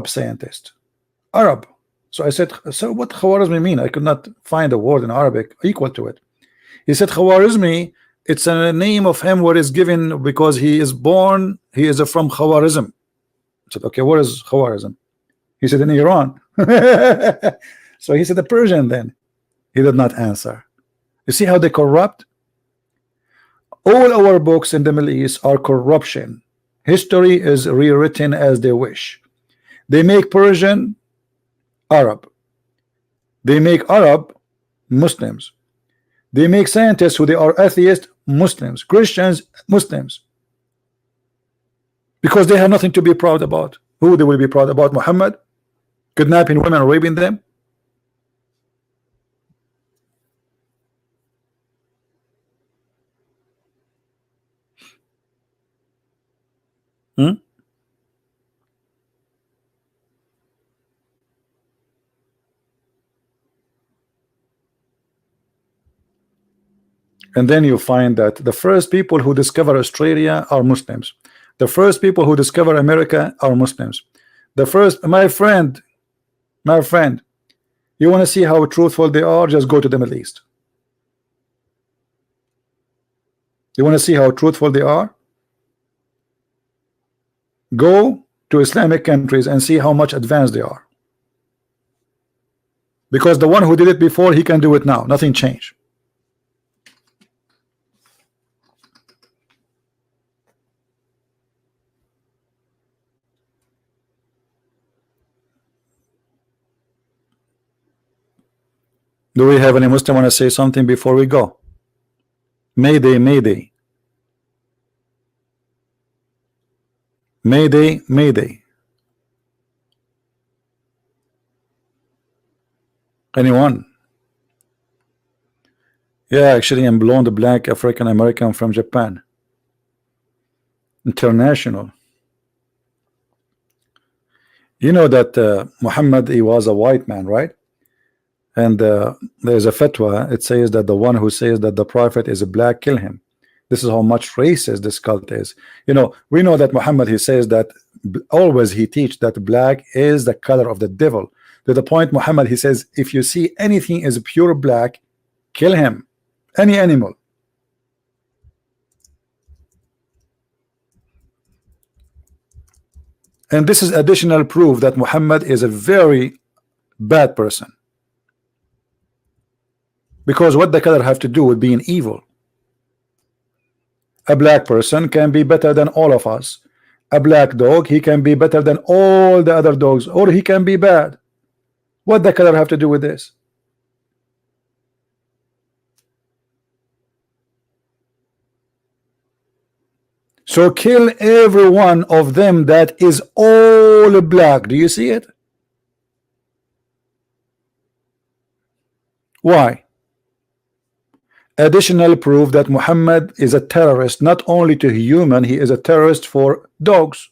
scientist, Arab. So I said, so what Khwarizmi mean? I could not find a word in Arabic equal to it. He said Khwarizmi, it's a name of him where it's given because he is born, he is from Khwarizm. I said, okay, where is Khwarizm? He said in Iran. So he said the Persian then. He did not answer. You see how they corrupt? All our books in the Middle East are corruption. History is rewritten as they wish. They make Persian Arab. They make Arab Muslims. They make scientists who they are atheists Muslims, Christians Muslims, because they have nothing to be proud about. Who they will be proud about? Muhammad kidnapping women, raping them? Hmm? And then you find that the first people who discover Australia are Muslims. The first people who discover America are Muslims. The first, my friend, you want to see how truthful they are? Just go to the Middle East. You want to see how truthful they are? Go to Islamic countries and see how much advanced they are. Because the one who did it before, he can do it now. Nothing changed. Do we have any Muslim want to say something before we go? Mayday, Mayday. Mayday, Mayday. Anyone? Yeah, actually, I'm blonde, black, African American from Japan. International. You know that Muhammad, he was a white man, right? And there's a fatwa. It says that the one who says that the prophet is a black, kill him. This is how much racist this cult is. You know, we know that Muhammad, he says that always he teach that black is the color of the devil. To the point, Muhammad, he says, if you see anything is pure black, kill him. Any animal. And this is additional proof that Muhammad is a very bad person. Because what the color have to do with being evil? A black person can be better than all of us. A black dog, he can be better than all the other dogs, or he can be bad. What the color have to do with this? So kill every one of them that is all black. Do you see it? Why? Additional proof that Muhammad is a terrorist, not only to human, he is a terrorist for dogs.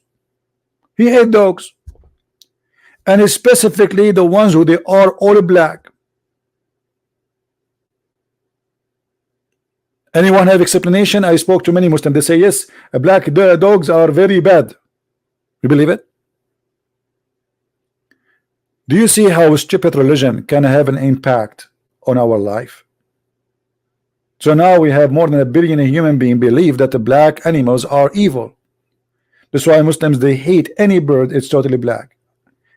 He hates dogs, and specifically the ones who they are all black. Anyone have explanation? I spoke to many Muslims. They say yes, black dogs are very bad. You believe it? Do you see how stupid religion can have an impact on our life? So now we have more than 1 billion human beings believe that the black animals are evil. That's why Muslims, they hate any bird. It's totally black.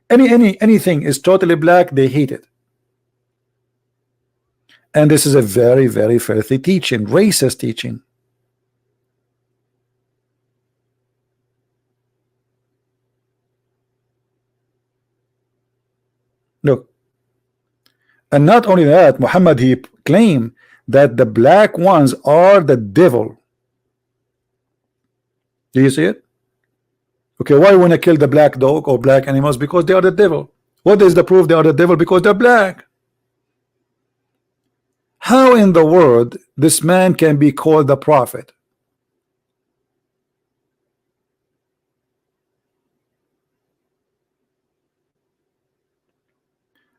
Anything is totally black. They hate it. And this is a very, very filthy teaching, racist teaching. Look, and not only that, Muhammad, he claimed that the black ones are the devil. Do you see it? Okay, why want to kill the black dog or black animals? Because they are the devil. What is the proof they are the devil? Because they're black. How in the world this man can be called the prophet?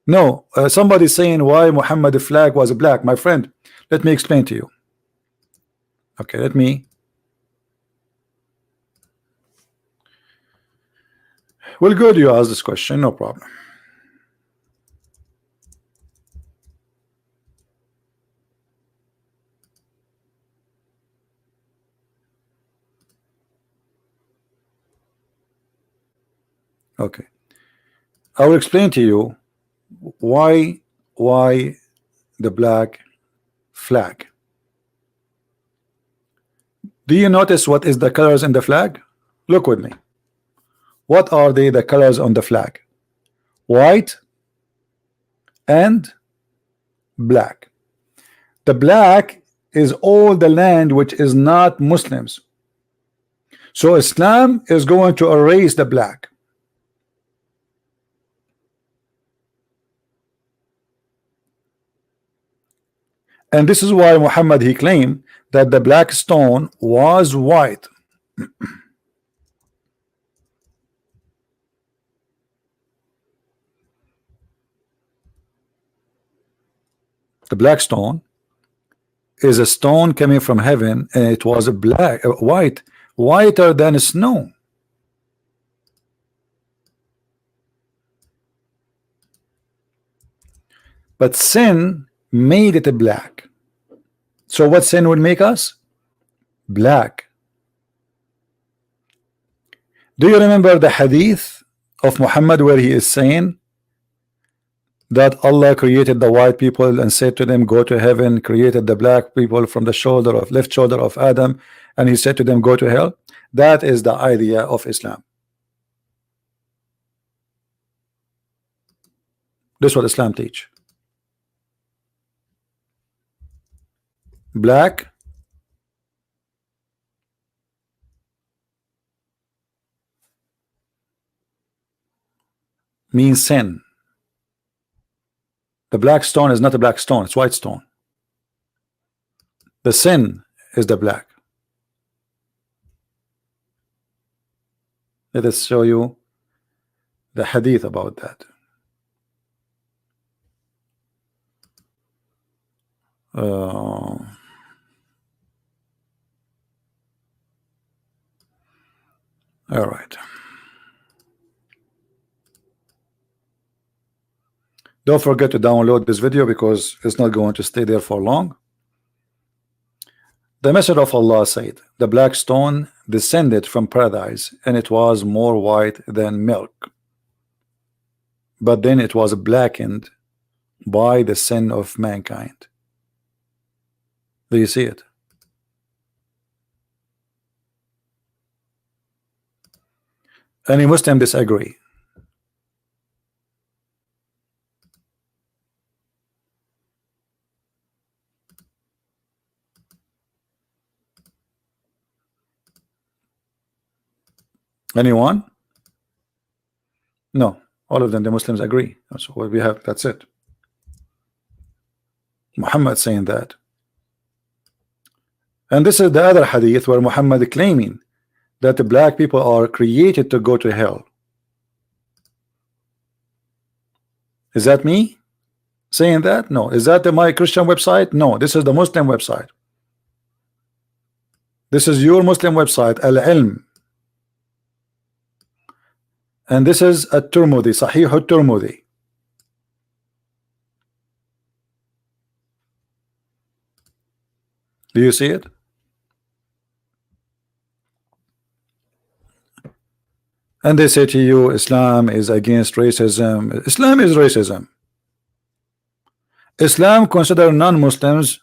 No, somebody saying why Muhammad flag was black. My friend, let me explain to you. Okay, let me. Well, good, you asked this question, no problem. Okay, I will explain to you why the black flag. Do you notice what is the colors in the flag? Look with me. What are the colors on the flag? White and black. The black is all the land which is not Muslims. So Islam is going to erase the black. And this is why Muhammad he claimed that the black stone was white. The black stone is a stone coming from heaven, and it was a black, white, whiter than snow. But sin made it black. So what sin would make us? Black. Do you remember the hadith of Muhammad where he is saying that Allah created the white people and said to them, go to heaven, created the black people from the left shoulder of Adam, and he said to them, go to hell? That is the idea of Islam. This is what Islam teach. Black means sin. The black stone is not a black stone, it's white stone. The sin is the black. Let us show you the hadith about that. All right. Don't forget to download this video because it's not going to stay there for long. The Messenger of Allah said, the black stone descended from paradise and it was more white than milk, but then it was blackened by the sin of mankind. Do you see it? Any Muslim disagree? Anyone? No, all of them, the Muslims agree. That's what we have. That's it. Muhammad saying that. And this is the other hadith where Muhammad claiming that the black people are created to go to hell. Is that me saying that? No. Is that my Christian website? No. This is the Muslim website. This is your Muslim website, Al-Ilm. And this is At-Tirmidhi, Sahih At-Tirmidhi. Do you see it? And they say to you, Islam is against racism. Islam is racism. Islam consider non-Muslims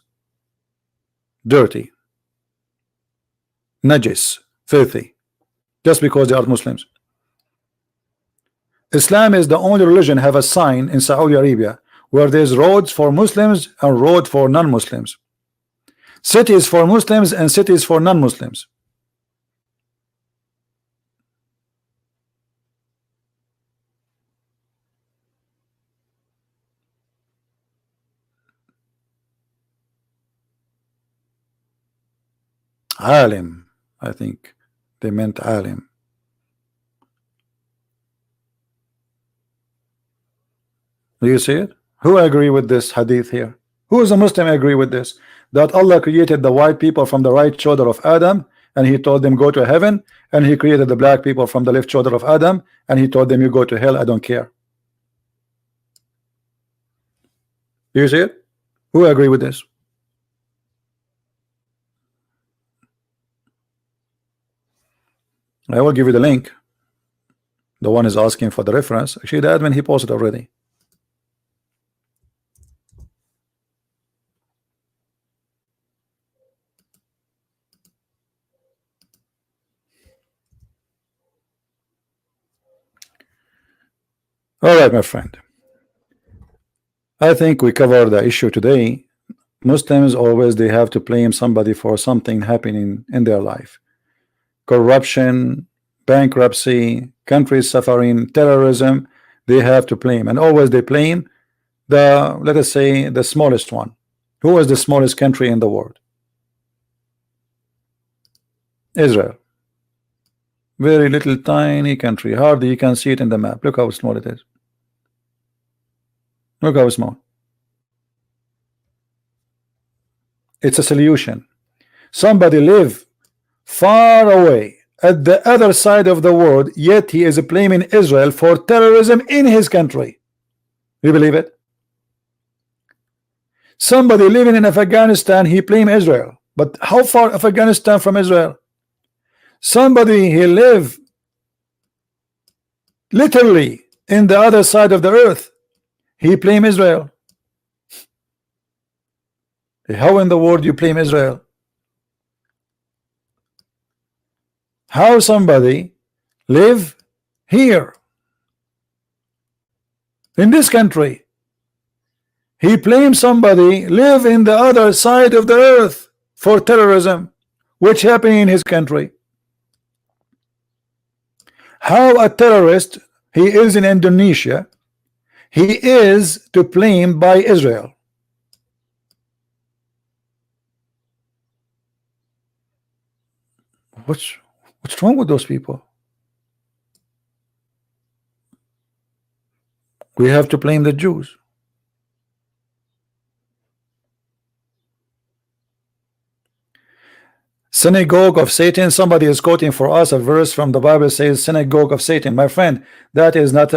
dirty, najis, filthy, just because they are Muslims. Islam is the only religion have a sign in Saudi Arabia where there's roads for Muslims and road for non-Muslims, cities for Muslims and cities for non-Muslims. Alim, I think they meant alim. Do you see it? Who agree with this hadith here? Who is a Muslim agree with this? That Allah created the white people from the right shoulder of Adam and he told them go to heaven, and he created the black people from the left shoulder of Adam and he told them you go to hell, I don't care. Do you see it? Who agree with this? I will give you the link. The one is asking for the reference. Actually, the admin, he posted already. All right, my friend. I think we covered the issue today. Muslims always they have to blame somebody for something happening in their life. Corruption, bankruptcy, countries suffering, terrorism, they have to blame, and always they blame the, let us say, the smallest one. Who is the smallest country in the world? Israel. Very little tiny country, hardly you can see it in the map. Look how small it is. Look how small. It's a solution. Somebody live far away at the other side of the world, yet he is blaming Israel for terrorism in his country. You believe it? Somebody living in Afghanistan, he blame Israel. But how far Afghanistan from Israel? Somebody he live literally in the other side of the earth, he blame Israel. How in the world you blame Israel? How somebody live here in this country, he blames somebody live in the other side of the earth for terrorism which happened in his country. How a terrorist, he is in Indonesia, he is to blame by Israel. What's wrong with those people? We have to blame the Jews. Synagogue of Satan. Somebody is quoting for us a verse from the Bible says synagogue of Satan. My friend, that is not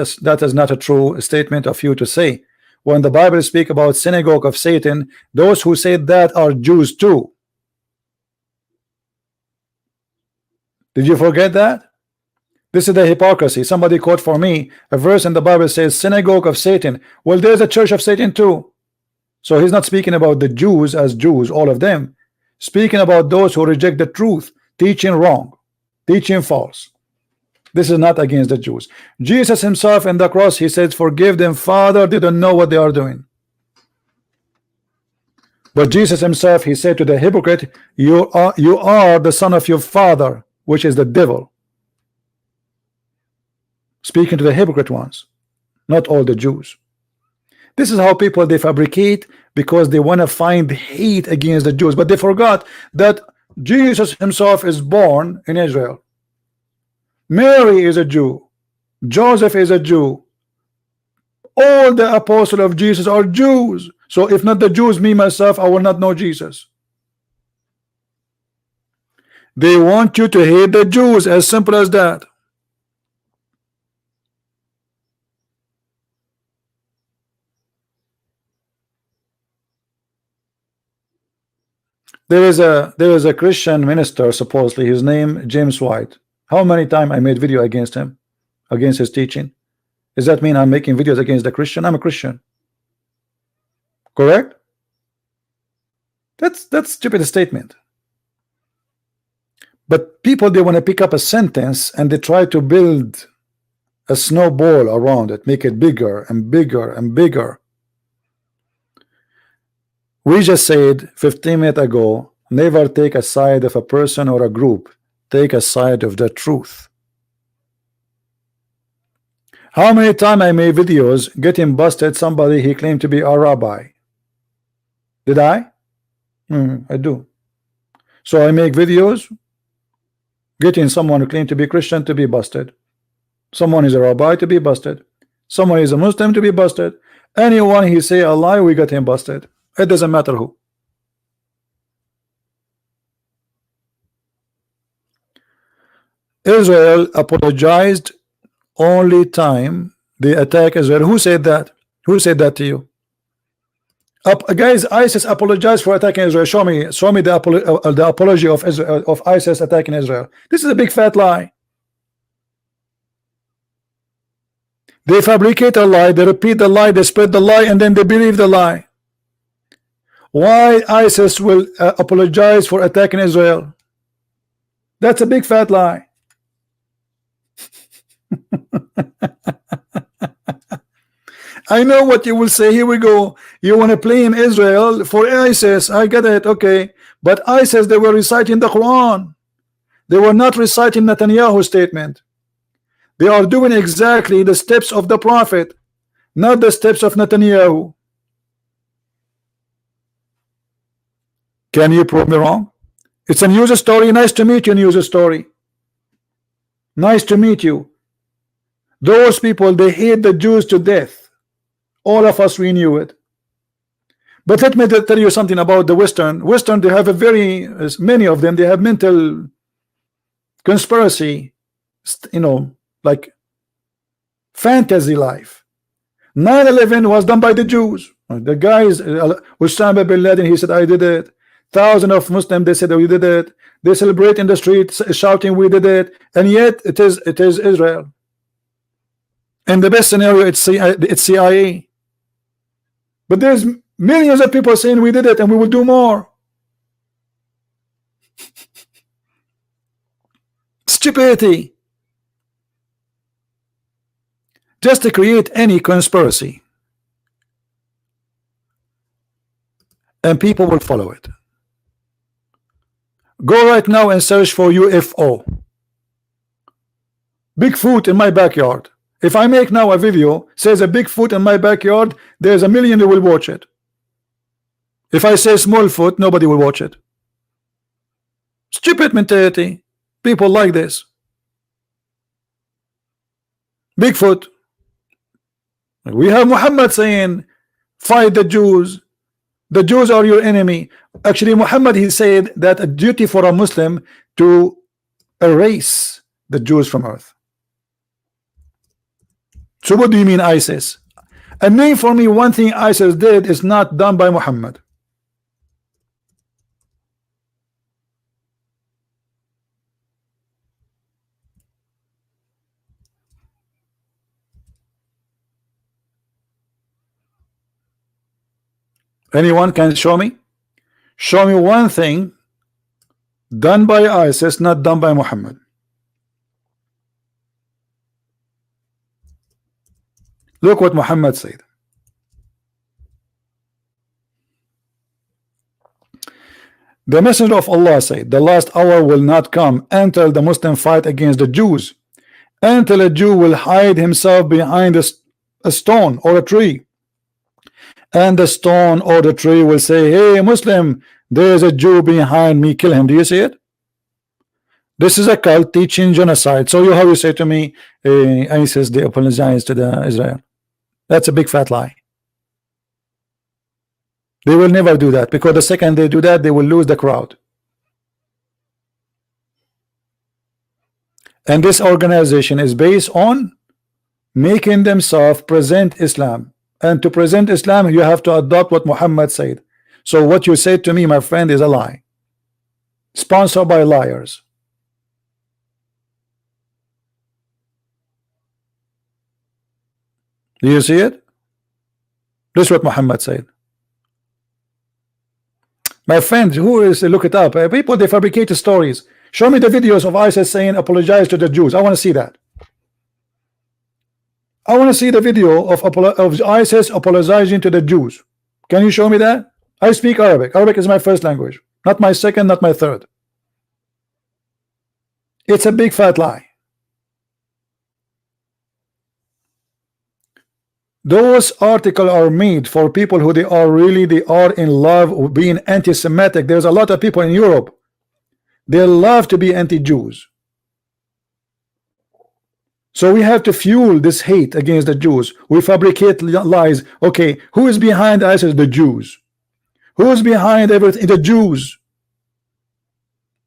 a true statement of you to say. When the Bible speak about synagogue of Satan, those who say that are Jews too. Did you forget that? This is the hypocrisy. Somebody quote for me a verse in the Bible says synagogue of Satan. Well, there's a church of Satan too. So he's not speaking about the Jews as Jews, all of them. Speaking about those who reject the truth, teaching wrong, teaching false. This is not against the Jews. Jesus himself in the cross, he said, forgive them, Father, they don't know what they are doing. But Jesus himself, he said to the hypocrite, you are the son of your father, which is the devil. Speaking to the hypocrite ones, not all the Jews. This is how people they fabricate because they want to find hate against the Jews, but they forgot that Jesus himself is born in Israel. Mary is a Jew. Joseph is a Jew. All the apostles of Jesus are Jews. So if not the Jews, me myself, I will not know Jesus. They want you to hate the Jews, as simple as that. There is a Christian minister, supposedly his name James White. How many times I made video against him, against his teaching? Does that mean I'm making videos against the Christian? I'm a Christian. Correct? That's stupid statement. But people they want to pick up a sentence and they try to build a snowball around it, make it bigger and bigger and bigger. We just said 15 minutes ago, never take a side of a person or a group. Take a side of the truth. How many times I made videos getting busted somebody he claimed to be a rabbi? Did I? I do. So I make videos getting someone who claimed to be Christian to be busted. Someone is a rabbi to be busted. Someone is a Muslim to be busted. Anyone he say a lie, we got him busted. It doesn't matter who. Israel apologized only time they attack Israel. Who said that? Who said that to you? Guys, ISIS apologized for attacking Israel. Show me the apology of Israel, of ISIS attacking Israel. This is a big fat lie. They fabricate a lie, they repeat the lie, they spread the lie, and then they believe the lie. Why ISIS will apologize for attacking Israel? That's a big fat lie. I know what you will say. Here we go. You want to blame Israel for ISIS. I get it. Okay. But ISIS, they were reciting the Quran. They were not reciting Netanyahu's statement. They are doing exactly the steps of the Prophet, not the steps of Netanyahu. Can you prove me wrong? It's a news story. Nice to meet you, news story. Nice to meet you. Those people, they hate the Jews to death. All of us, we knew it. But let me tell you something about the Western. They have a very, many of them, they have mental conspiracy, you know, like fantasy life. 9/11 was done by the Jews. The guys, Osama bin Laden, he said, I did it. Thousands of Muslims, they said, we did it. They celebrate in the streets, shouting, we did it. And yet, it is Israel. In the best scenario, it's CIA. But there's millions of people saying we did it and we will do more. Stupidity. Just to create any conspiracy. And people will follow it. Go right now and search for UFO. Bigfoot in my backyard. If I make now a video says a Bigfoot in my backyard, there's a million that will watch it. If I say small foot, nobody will watch it. Stupid mentality. People like this. Bigfoot. We have Muhammad saying, fight the Jews. The Jews are your enemy. Actually, Muhammad, he said that a duty for a Muslim to erase the Jews from earth. So what do you mean ISIS? And name for me one thing ISIS did is not done by Muhammad. Anyone can show me? Show me one thing done by ISIS, not done by Muhammad. Look what Muhammad said. The Messenger of Allah said, the last hour will not come until the Muslim fight against the Jews, until a Jew will hide himself behind a stone or a tree, and the stone or the tree will say, hey Muslim, there's a Jew behind me, kill him. Do you see it? This is a cult teaching genocide. So how you say to me, ISIS, they apologize to the Israel? That's a big fat lie. They will never do that, because the second they do that, they will lose the crowd. And this organization is based on making themselves present Islam. And to present Islam, you have to adopt what Muhammad said. So what you said to me, my friend, is a lie. Sponsored by liars. Do you see it? This is what Muhammad said. My friend, who is, look it up. People, they fabricate stories. Show me the videos of ISIS saying apologize to the Jews. I want to see that. I want to see the video of ISIS apologizing to the Jews. Can you show me that? I speak Arabic. Arabic is my first language. Not my second, not my third. It's a big fat lie. Those articles are made for people who they are in love with being anti-Semitic. There's a lot of people in Europe. They love to be anti-Jews. So we have to fuel this hate against the Jews. We fabricate lies. Okay, who is behind ISIS? The Jews. Who is behind everything? The Jews.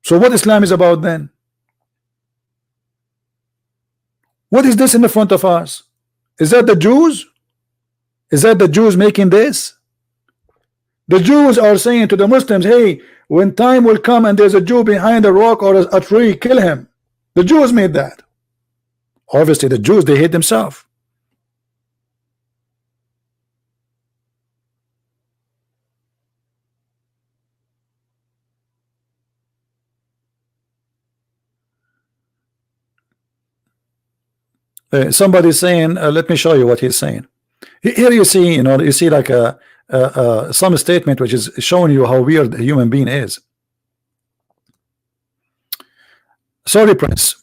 So what Islam is about then? What is this in the front of us? Is that the Jews? Is that the Jews making this? The Jews are saying to the Muslims, hey, when time will come and there's a Jew behind a rock or a tree, kill him. The Jews made that. Obviously the Jews, they hate themselves. Somebody saying, let me show you what he's saying. Here you see, you see like some statement which is showing you how weird a human being is. Sorry, Prince.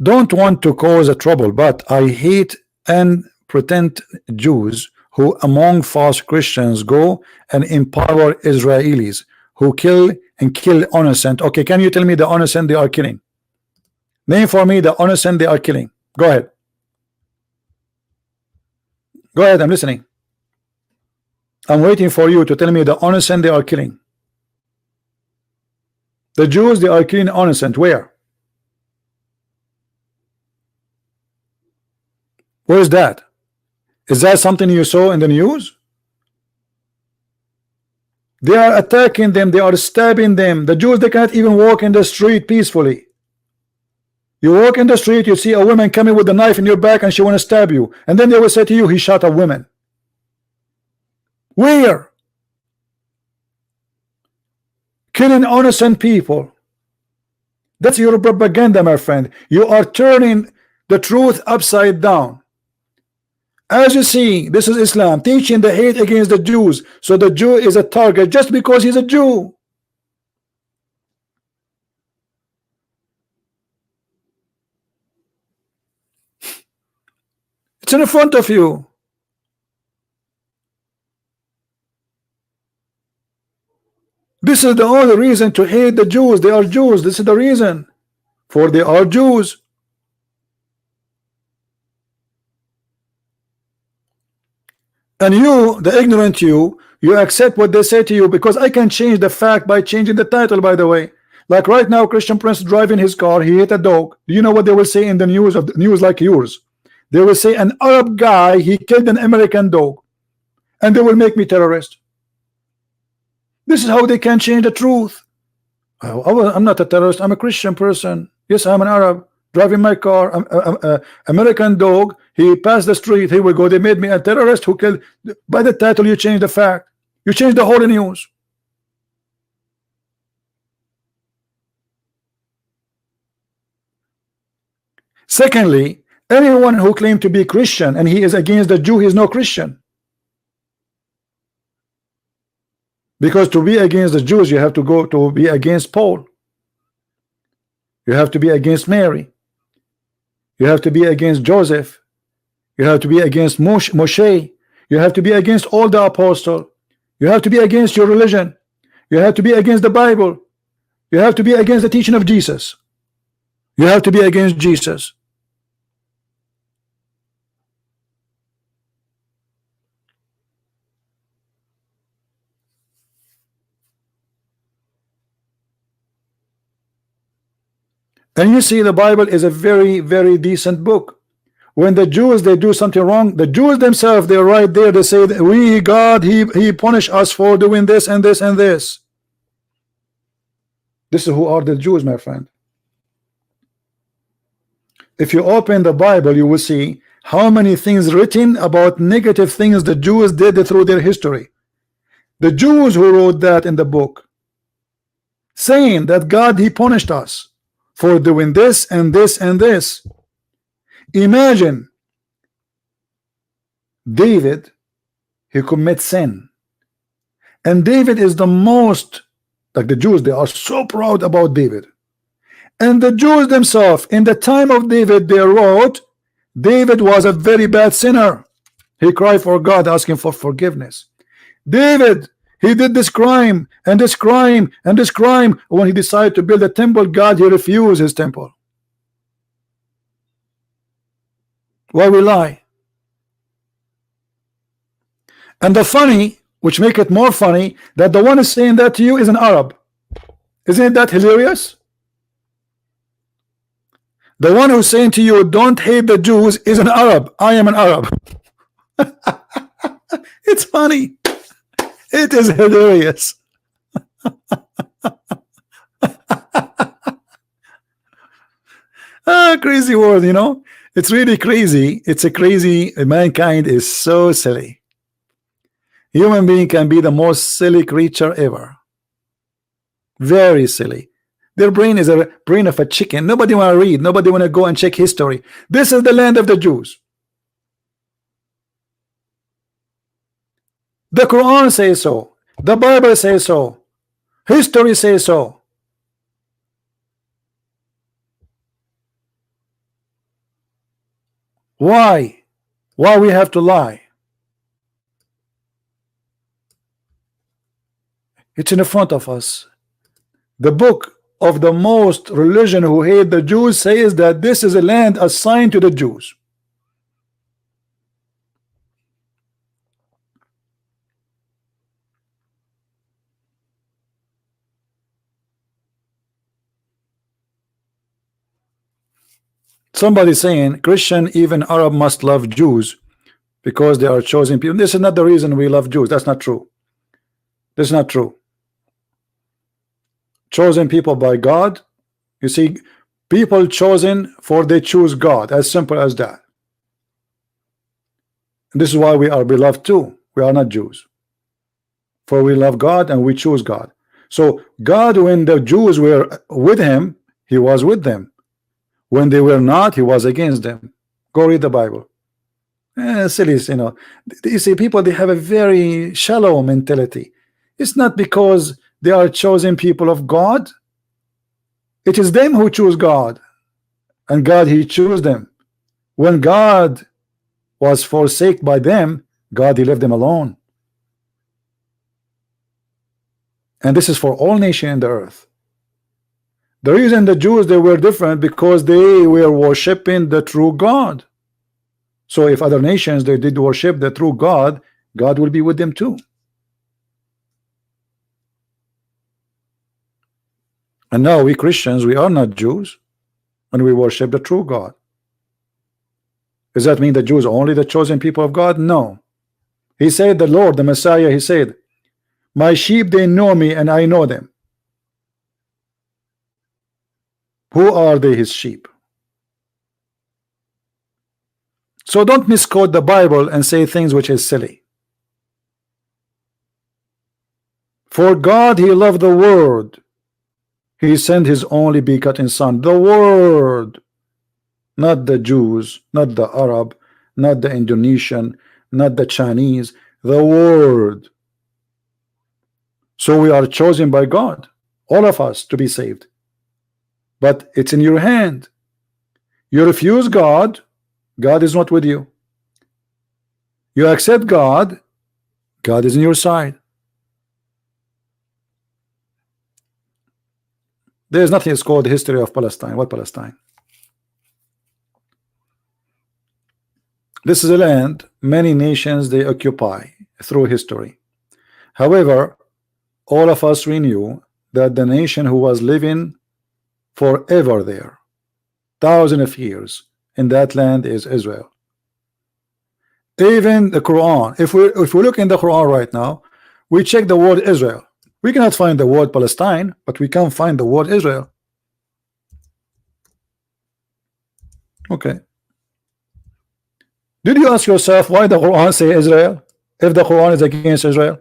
Don't want to cause a trouble, but I hate and pretend Jews who among false Christians go and empower Israelis who kill innocent. Okay, can you tell me the innocent they are killing? Name for me the innocent they are killing. Go ahead. Go ahead, I'm listening. I'm waiting for you to tell me the innocent they are killing. The Jews, they are killing innocent. Where? Where is that? Is that something you saw in the news? They are attacking them. They are stabbing them. The Jews, they can't even walk in the street peacefully. You walk in the street, you see a woman coming with a knife in your back and she want to stab you. And then they will say to you, he shot a woman. Where? Killing innocent people. That's your propaganda, my friend. You are turning the truth upside down. As you see, this is Islam teaching the hate against the Jews. So the Jew is a target just because he's a Jew. It's in front of you. This is the only reason to hate the Jews. They are Jews. This is the reason. For they are Jews. And you, the ignorant you accept what they say to you, because I can change the fact by changing the title, by the way. Like right now, Christian Prince driving his car, he hit a dog. Do you know what they will say in the news of the news like yours? They will say an Arab guy, he killed an American dog, and they will make me terrorist. This is how they can change the truth. I'm not a terrorist, I'm a Christian person. Yes, I'm an Arab driving my car. American dog, he passed the street, here we go, they made me a terrorist who killed. By the title you change the fact, you change the whole news. Secondly, anyone who claims to be Christian and he is against the Jew, he is no Christian. Because to be against the Jews, you have to go to be against Paul. You have to be against Mary. You have to be against Joseph. You have to be against Moshe. You have to be against all the apostles. You have to be against your religion. You have to be against the Bible. You have to be against the teaching of Jesus. You have to be against Jesus. And you see, the Bible is a very, very decent book. When the Jews, they do something wrong, the Jews themselves, they're right there, they say that we, God, he punished us for doing this and this and this. This is who are the Jews, my friend. If you open the Bible, you will see how many things written about negative things the Jews did through their history. The Jews who wrote that in the book, saying that God, he punished us for doing this and this and this. Imagine David, he commits sin, and David is the most, like the Jews, they are so proud about David. And the Jews themselves in the time of David, they wrote David was a very bad sinner. He cried for God, asking for forgiveness. David, he did this crime and this crime and this crime. When he decided to build a temple, God, he refused his temple. Why we lie? And the funny, which make it more funny, that the one is saying that to you is an Arab. Isn't that hilarious? The one who's saying to you, don't hate the Jews, is an Arab. I am an Arab. It's funny. It is hilarious. Crazy world, you know. It's really crazy. It's a crazy. Mankind is so silly. Human being can be the most silly creature ever. Very silly. Their brain is a brain of a chicken. Nobody want to read. Nobody want to go and check history. This is the land of the Jews. The Quran says so. The Bible says so. History says so. Why? Why we have to lie? It's in the front of us. The book of the most religion who hate the Jews says that this is a land assigned to the Jews. Somebody saying Christian, even Arab must love Jews because they are chosen people. This is not the reason we love Jews. That's not true. This is not true. Chosen people by God. You see, people chosen for they choose God. As simple as that. And this is why we are beloved too. We are not Jews. For we love God and we choose God. So God, when the Jews were with him, he was with them. When they were not, he was against them. Go read the Bible. Silly, you know. You see, people, they have a very shallow mentality. It's not because they are chosen people of God. It is them who choose God, and God, he chose them. When God was forsaken by them, God, he left them alone. And this is for all nations in the earth. The reason the Jews, they were different because they were worshiping the true God. So if other nations, they did worship the true God, God will be with them too. And now we Christians, we are not Jews, and we worship the true God. Does that mean the Jews are only the chosen people of God? No. He said, the Lord, the Messiah, he said, my sheep, they know me and I know them. Who are they? His sheep. So don't misquote the Bible and say things which is silly. For God, he loved the world. He sent his only begotten son. The world. Not the Jews, not the Arab, not the Indonesian, not the Chinese. The world. So we are chosen by God, all of us, to be saved. But it's in your hand. You refuse God, God is not with you. You accept God, God is in your side. There is nothing that's called the history of Palestine. What Palestine? This is a land many nations they occupy through history. However, all of us, we knew that the nation who was living forever there, thousands of years in that land, is Israel. Even the Quran, if we look in the Quran right now, we check the word Israel. We cannot find the word Palestine, but we can find the word Israel. Okay. Did you ask yourself why the Quran say Israel if the Quran is against Israel?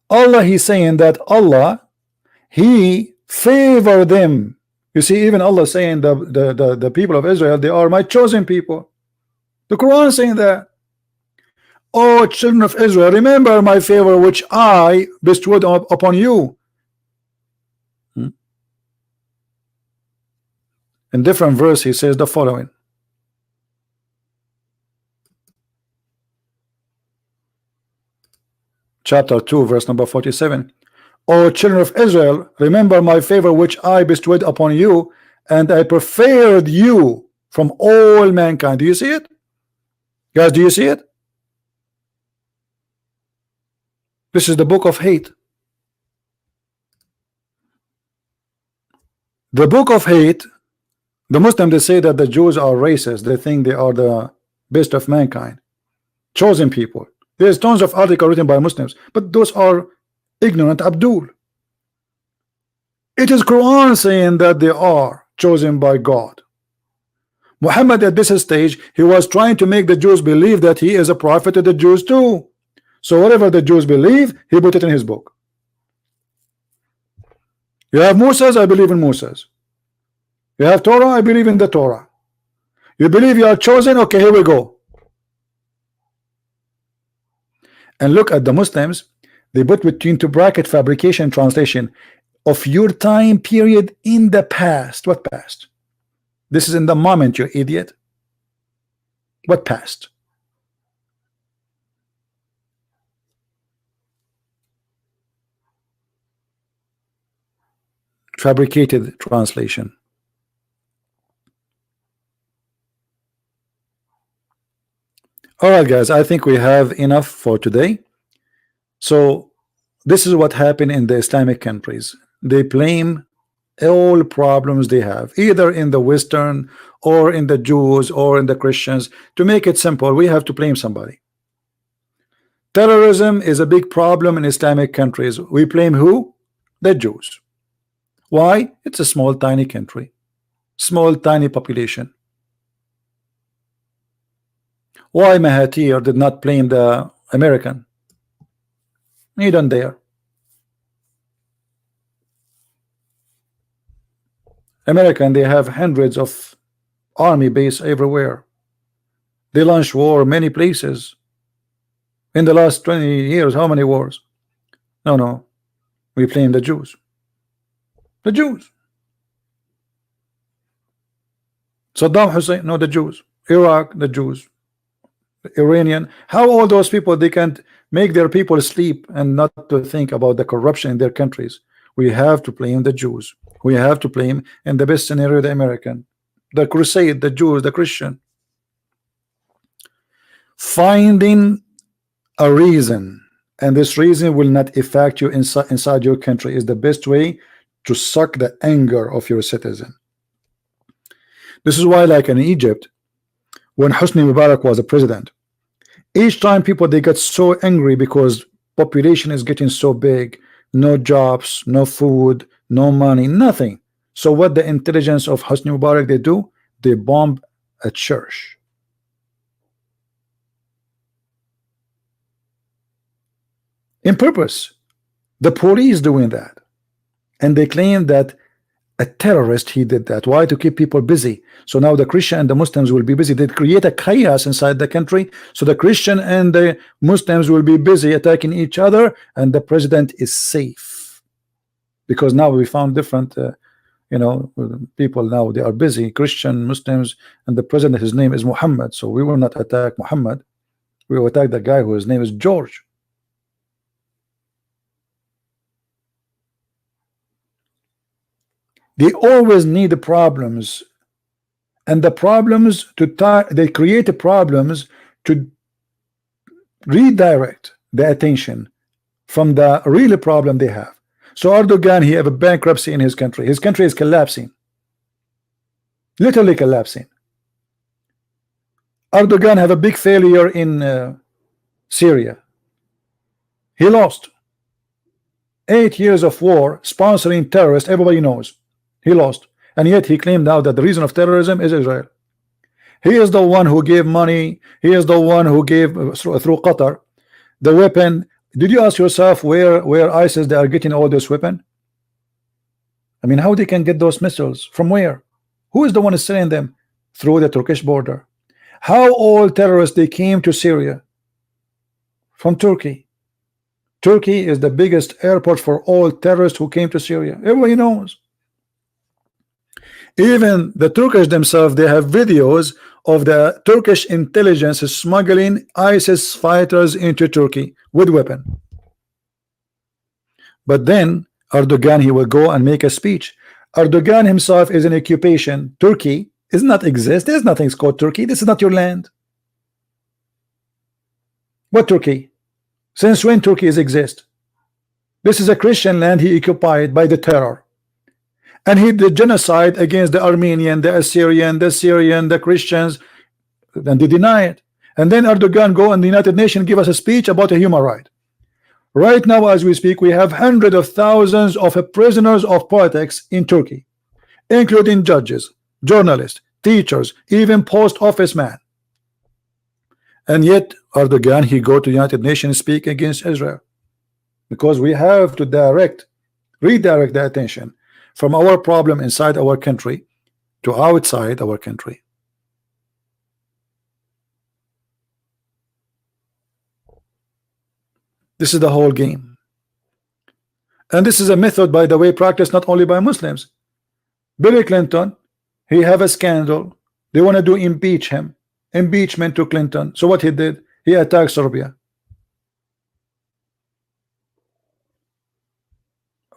Allah, he's saying that Allah, he favor them. You see, even Allah saying the people of Israel, they are my chosen people. The Quran is saying that. Oh, children of Israel, remember my favor which I bestowed upon you. In different verse, he says the following. Chapter 2, verse number 47. O children of Israel, remember my favor which I bestowed upon you, and I preferred you from all mankind. Do you see it, guys? Do you see it? This is the book of hate. The book of hate. The Muslims, they say that the Jews are racist. They think they are the best of mankind, chosen people. There's tons of articles written by Muslims, but those are ignorant Abdul. It is Quran saying that they are chosen by God. Muhammad at this stage, he was trying to make the Jews believe that he is a prophet of the Jews too. So whatever the Jews believe, he put it in his book. You have Moses, I believe in Moses. You have Torah, I believe in the Torah. You believe you are chosen, okay, here we go. And look at the Muslims, they put between two bracket fabrication translation of your time period in the past. What past? This is in the moment, you idiot. What past? Fabricated translation. All right, guys, I think we have enough for today. So this is what happened in the Islamic countries. They blame all problems they have, either in the Western or in the Jews or in the Christians. To make it simple, we have to blame somebody. Terrorism is a big problem in Islamic countries. We blame who? The Jews. Why? It's a small tiny country, small tiny population. Why Mahathir did not blame the American? He don't dare. American, they have hundreds of army base everywhere. They launch war many places. In the last 20 years, how many wars? No. We blame the Jews. The Jews. Saddam Hussein, no, the Jews. Iraq, the Jews. Iranian, how all those people, they can't make their people sleep and not to think about the corruption in their countries. We have to blame the Jews. We have to blame, in the best scenario, the American, the crusade, the Jews, the Christian. Finding a reason, and this reason will not affect you inside your country, is the best way to suck the anger of your citizen. This is why, like in Egypt, when Hosni Mubarak was a president, each time people, they get so angry because population is getting so big, no jobs, no food, no money, nothing. So what the intelligence of Hosni Mubarak they do? They bomb a church. In purpose. The police doing that, and they claim that a terrorist he did that. Why? To keep people busy. So now the Christian and the Muslims will be busy. They create a chaos inside the country, so the Christian and the Muslims will be busy attacking each other, and the president is safe, because now we found different people. Now they are busy, Christian, Muslims, and the president, his name is Mohamad. So we will not attack Mohamad, we will attack the guy whose name is George. They always need the problems, and the problems they create the problems to redirect the attention from the real problem they have. So Erdogan, he have a bankruptcy in his country. His country is collapsing, literally collapsing. Erdogan have a big failure in Syria. He lost 8 years of war sponsoring terrorists. Everybody knows. He lost, and yet he claimed now that the reason of terrorism is Israel. He is the one who gave money. He is the one who gave through Qatar the weapon. Did you ask yourself where ISIS they are getting all this weapon? I mean, how they can get those missiles? From where? Who is the one selling them? Through the Turkish border. How all terrorists they came to Syria? From Turkey. Turkey is the biggest airport for all terrorists who came to Syria. Everybody knows. Even the Turkish themselves, they have videos of the Turkish intelligence smuggling ISIS fighters into Turkey with weapon. But then Erdogan, he will go and make a speech. Erdogan himself is in occupation, Turkey, Does not exist. There's nothing called Turkey. This is not your land. What Turkey? Since when Turkey is exist? This is a Christian land he occupied by the terror, and he did genocide against the Armenian, the Assyrian, the Syrian, the Christians, and they deny it. And then Erdogan go and the United Nations give us a speech about a human right. Right now, as we speak, we have hundreds of thousands of prisoners of politics in Turkey, including judges, journalists, teachers, even post office man. And yet Erdogan, he go to United Nations speak against Israel, because we have to redirect the attention from our problem inside our country to outside our country. This is the whole game. And this is a method, by the way, practiced not only by Muslims. Bill Clinton, he have a scandal. They want to do impeachment to Clinton. So what he did, he attacked Serbia.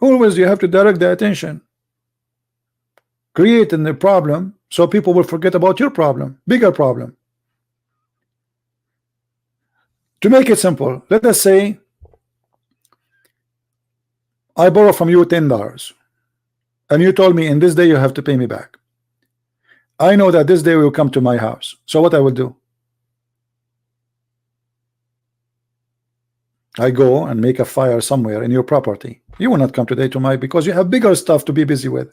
Always you have to direct the attention, creating the problem so people will forget about your problem, bigger problem. To make it simple, let us say I borrow from you $10 and you told me in this day you have to pay me back. I know that this day will come to my house. So what I will do? I go and make a fire somewhere in your property. You will not come today to my, because you have bigger stuff to be busy with.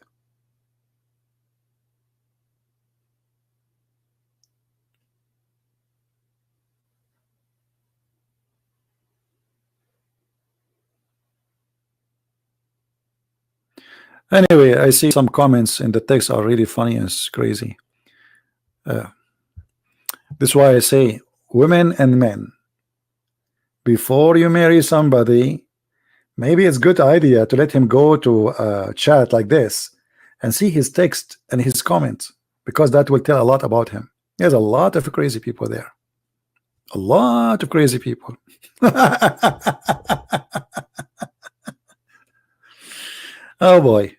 Anyway, I see some comments in the text are really funny and it's crazy. This is why I say, women and men, before you marry somebody, maybe it's a good idea to let him go to a chat like this and see his text and his comments, because that will tell a lot about him. There's a lot of crazy people there. A lot of crazy people. Oh boy.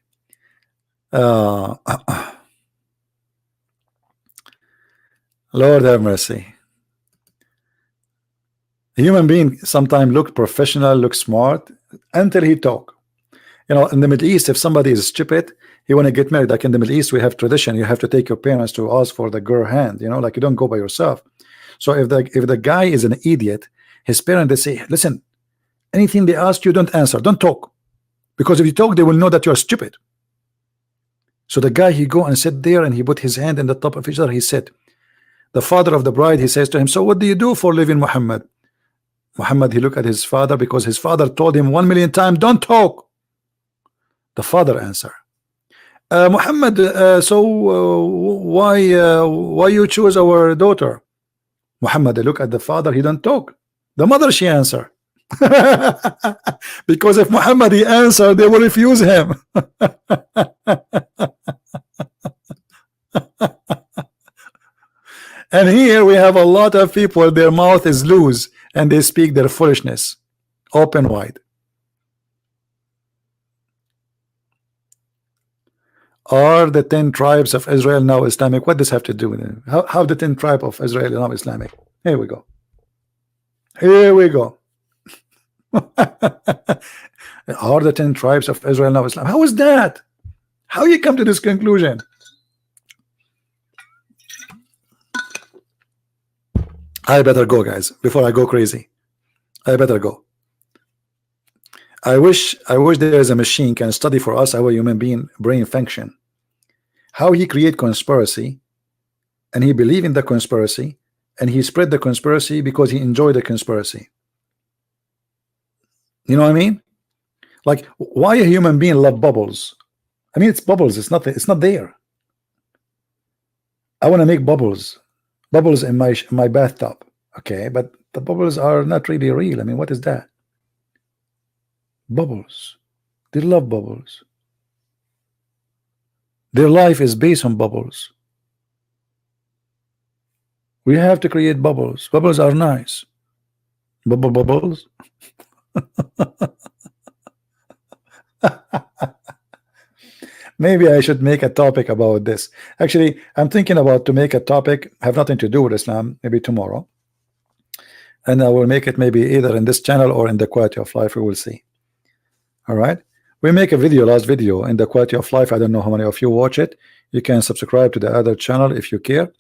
Lord have mercy. A human being sometimes look professional, look smart until he talk. You know, in the Middle East, if somebody is stupid, he want to get married. Like in the Middle East, we have tradition. You have to take your parents to ask for the girl hand. You know, like you don't go by yourself. So if the guy is an idiot, his parents, they say, listen, anything they ask you, don't answer, don't talk, because if you talk, they will know that you are stupid. So the guy, he go and sit there and he put his hand in the top of each other. He said, the father of the bride, he says to him, so what do you do for living, Muhammad? Muhammad, he looked at his father, because his father told him 1,000,000 times, don't talk. The father answered, Muhammad, why you choose our daughter? Muhammad, look at the father, he don't talk. The mother, she answer. Because if Muhammad he answer, they will refuse him. And here we have a lot of people, their mouth is loose and they speak their foolishness open wide. Are the 10 tribes of Israel now Islamic? What does have to do with it? How the 10 tribes of Israel are now Islamic? Here we go. Here we go. Are the 10 tribes of Israel now Islam? How is that? How you come to this conclusion? I better go, guys, before I go crazy. I better go. I wish there is a machine can study for us our human being brain function, how he create conspiracy, and he believe in the conspiracy, and he spread the conspiracy because he enjoyed the conspiracy. You know what I mean? Like, why a human being love bubbles? I mean, it's bubbles. It's not there. I want to make bubbles in my bathtub. Okay, but the bubbles are not really real. I mean, what is that? Bubbles. They love bubbles. Their life is based on bubbles. We have to create bubbles. Bubbles are nice. Bubbles. Maybe I should make a topic about this. Actually, I'm thinking about to make a topic have nothing to do with Islam, maybe tomorrow, and I will make it maybe either in this channel or in the quality of life. We will see. All right, we make a video, last video in the quality of life. I don't know how many of you watch it. You can subscribe to the other channel if you care.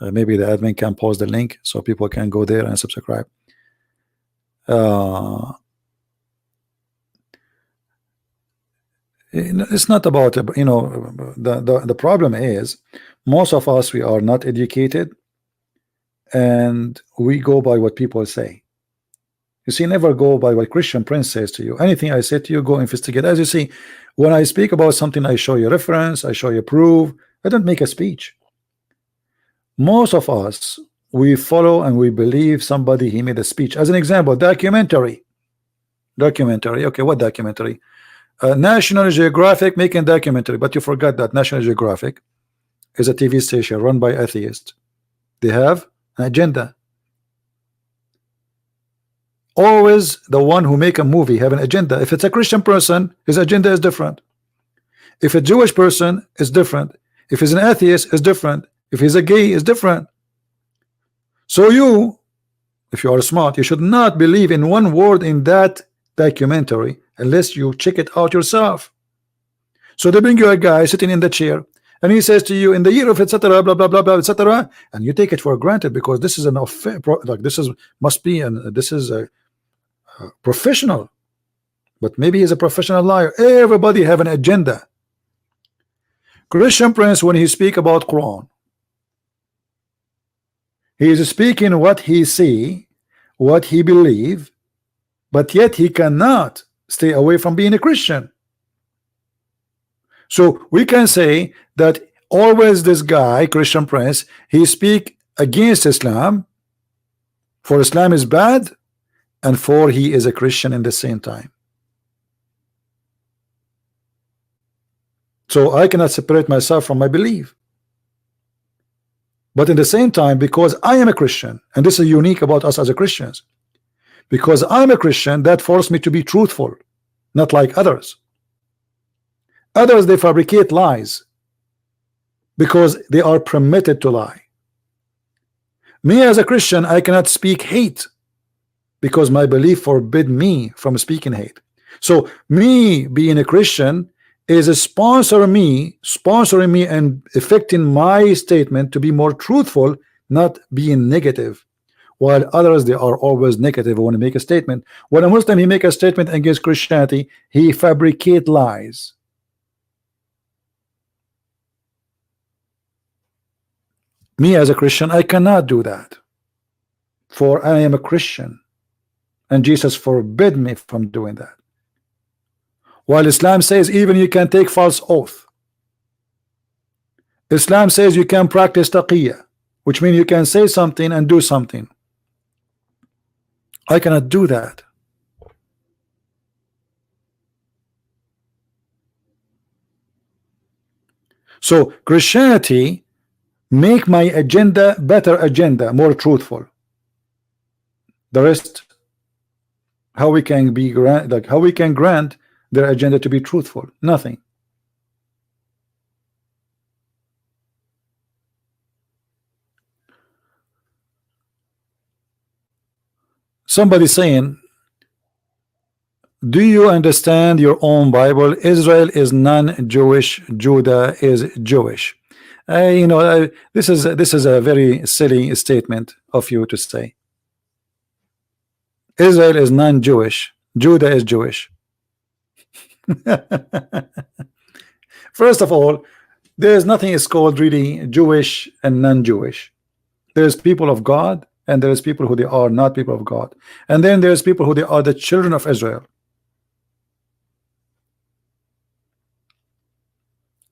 Maybe the admin can post the link so people can go there and subscribe. It's not about, you know, the problem is most of us, we are not educated and we go by what people say. You see, never go by what Christian Prince says to you. Anything I say to you, go investigate. As you see, when I speak about something, I show you reference, I show you proof. I don't make a speech. Most of us, we follow and we believe somebody, he made a speech. As an example, documentary. Okay, what documentary? National Geographic making documentary, but you forgot that National Geographic is a TV station run by atheists. They have an agenda. Always the one who make a movie have an agenda. If it's a Christian person, his agenda is different. If a Jewish person, is different. If he's an atheist, is different. If he's a gay, is different. So you, if you are smart, you should not believe in one word in that documentary unless you check it out yourself. So they bring you a guy sitting in the chair and he says to you, in the year of etc. blah blah blah blah etc., and you take it for granted because this is an affair, like this is must be, and this is a professional, but maybe he's a professional liar. Everybody have an agenda. Christian Prince, when he speak about Quran, he is speaking what he see, what he believe, but yet he cannot stay away from being a Christian. So we can say that always this guy, Christian Prince, he speak against Islam, for Islam is bad, and for he is a Christian in the same time. So I cannot separate myself from my belief. But in the same time, because I am a Christian, and this is unique about us as a Christians, because I'm a Christian, that forced me to be truthful, not like others. Others, they fabricate lies because they are permitted to lie. Me as a Christian, I cannot speak hate because my belief forbid me from speaking hate. So me being a Christian is sponsoring me and affecting my statement to be more truthful, not being negative. While others, they are always negative when they make a statement. When a Muslim, he make a statement against Christianity, he fabricate lies. Me as a Christian, I cannot do that, for I am a Christian and Jesus forbid me from doing that. While Islam says even you can take false oath. Islam says you can practice taqiyya, which means you can say something and do something. I cannot do that. So Christianity make my agenda better agenda, more truthful. The rest, how we can be how we can grant their agenda to be truthful? Nothing. Somebody saying, do you understand your own Bible? Israel is non-Jewish, Judah is Jewish. This is a very silly statement of you to say. Israel is non-Jewish, Judah is Jewish. First of all, there is nothing is called really Jewish and non-Jewish. There's people of God and there's people who they are not people of God, and then there's people who they are the children of Israel.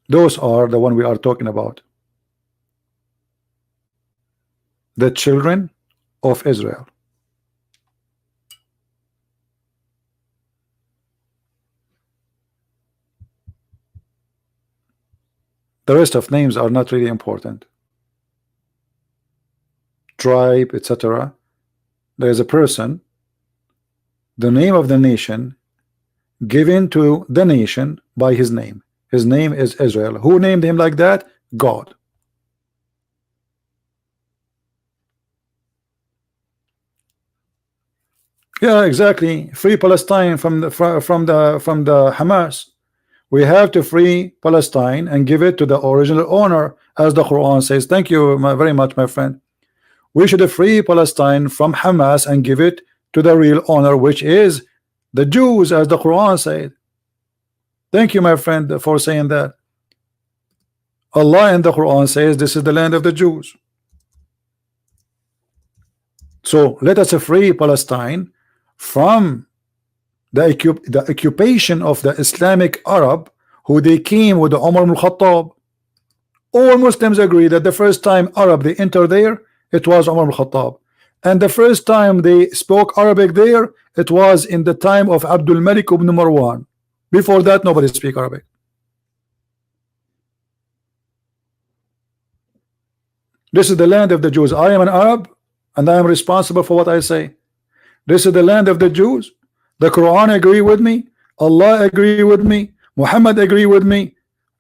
Those are the one we are talking about, the children of Israel. The rest of names are not really important. Tribe, etc. There is a person, the name of the nation given to the nation by his name. His name is Israel. Who named him like that? God. Yeah, exactly. Free Palestine from the Hamas. We have to free Palestine and give it to the original owner, as the Quran says. Thank you very much, my friend. We should free Palestine from Hamas and give it to the real owner, which is the Jews, as the Quran said. Thank you, my friend, for saying that. Allah in the Quran says this is the land of the Jews. So let us free Palestine from the occupation of the Islamic Arab, who they came with Umar ibn Khattab. All Muslims agree that the first time Arab they entered there, it was Umar ibn Khattab, and the first time they spoke Arabic there, it was in the time of Abdul Malik ibn Marwan. Before that, nobody speak Arabic. This is the land of the Jews. I am an Arab, and I am responsible for what I say. This is the land of the Jews. The Quran agree with me, Allah agree with me, Muhammad agree with me,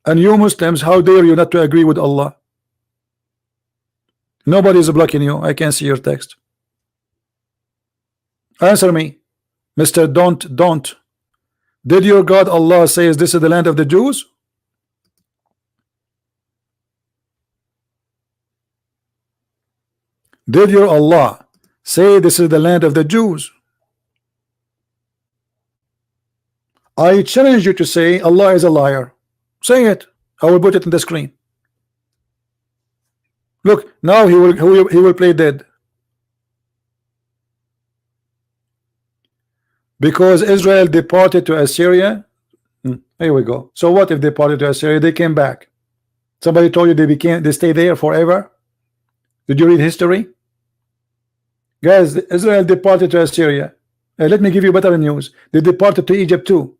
and you Muslims, how dare you not to agree with Allah? Nobody is blocking you. I can see your text. Answer me, Mr. Don't. Did your God Allah says this is the land of the Jews? Did your Allah say this is the land of the Jews? I challenge you to say Allah is a liar. Say it. I will put it in the screen. Look, now he will play dead. Because Israel departed to Assyria. Here we go. So what if they departed to Assyria? They came back. Somebody told you they stay there forever? Did you read history? Guys, Israel departed to Assyria. Let me give you better news. They departed to Egypt too,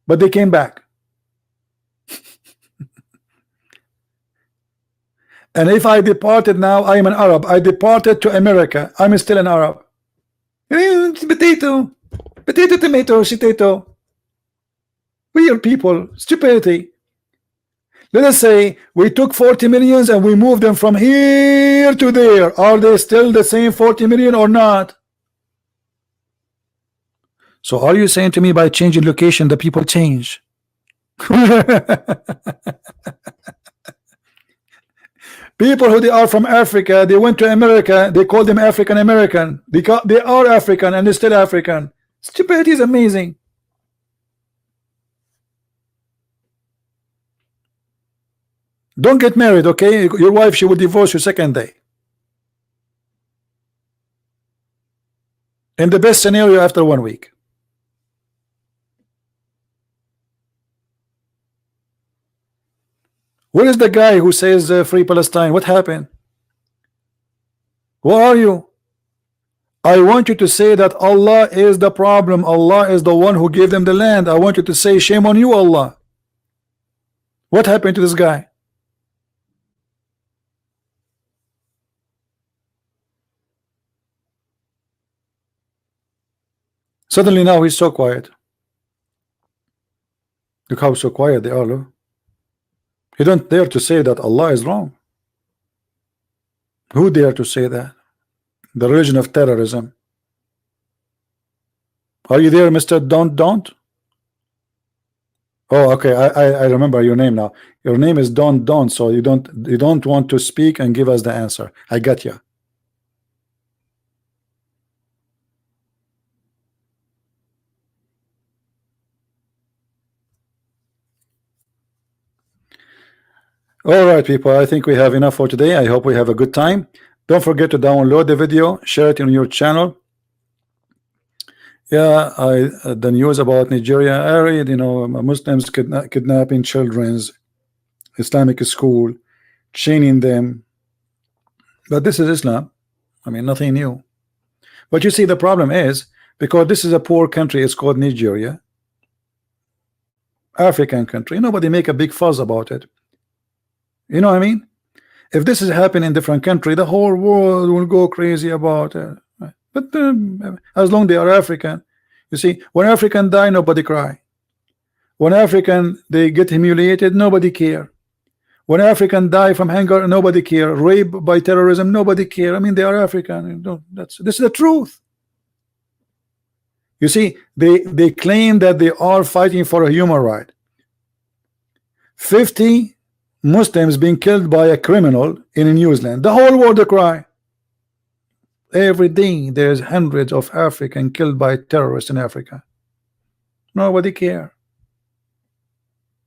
but they came back. And if I departed now, I am an Arab. I departed to America. I'm still an Arab. Potato, tomato, potato. We are people. Stupidity. Let us say we took 40 millions and we moved them from here to there. Are they still the same 40 million or not? So are you saying to me by changing location the people change? People who they are from Africa, they went to America, they call them African American. They are African and they're still African. Stupidity is amazing. Don't get married, okay? Your wife, she will divorce you second day. In the best scenario, after 1 week. Where is the guy who says free Palestine? What happened? Where are you? I want you to say that Allah is the problem. Allah is the one who gave them the land. I want you to say shame on you, Allah. What happened to this guy? Suddenly now he's so quiet. Look how so quiet they are. Look. He don't dare to say that Allah is wrong. Who dare to say that? The religion of terrorism. Are you there, Mr. Don't? Oh, okay. I remember your name now. Your name is Don't. So you don't want to speak and give us the answer. I got you. All right, people, I think we have enough for today. I hope we have a good time. Don't forget to download the video, share it on your channel. Yeah, the news about Nigeria, I read, Muslims kidnapping children's Islamic school, chaining them. But this is Islam. I mean, nothing new. But you see, the problem is, because this is a poor country, it's called Nigeria, African country, nobody make a big fuss about it. You know what I mean? If this is happening in different country, the whole world will go crazy about it. But as long as they are African, you see, when African die, nobody cry. When African they get humiliated, nobody care. When African die from hunger, nobody care. Rape by terrorism, nobody care. I mean, they are African. This is the truth. You see, they claim that they are fighting for a human right. 50 Muslims being killed by a criminal in New Zealand. The whole world cry. Every day there's hundreds of Africans killed by terrorists in Africa. Nobody care.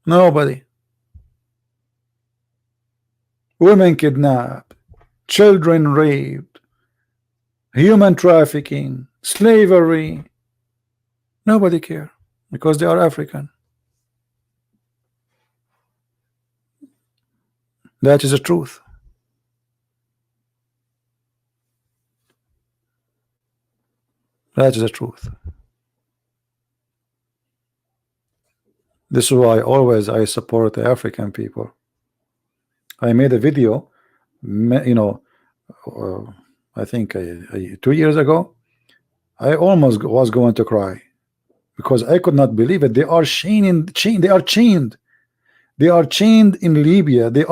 Nobody. Women kidnapped, children raped, human trafficking, slavery. Nobody care because they are African. That is the truth. That is the truth. This is why always I support the African people. I made a video, you know, I think 2 years ago. I almost was going to cry because I could not believe it. They are chained. They are chained. They are chained in Libya. They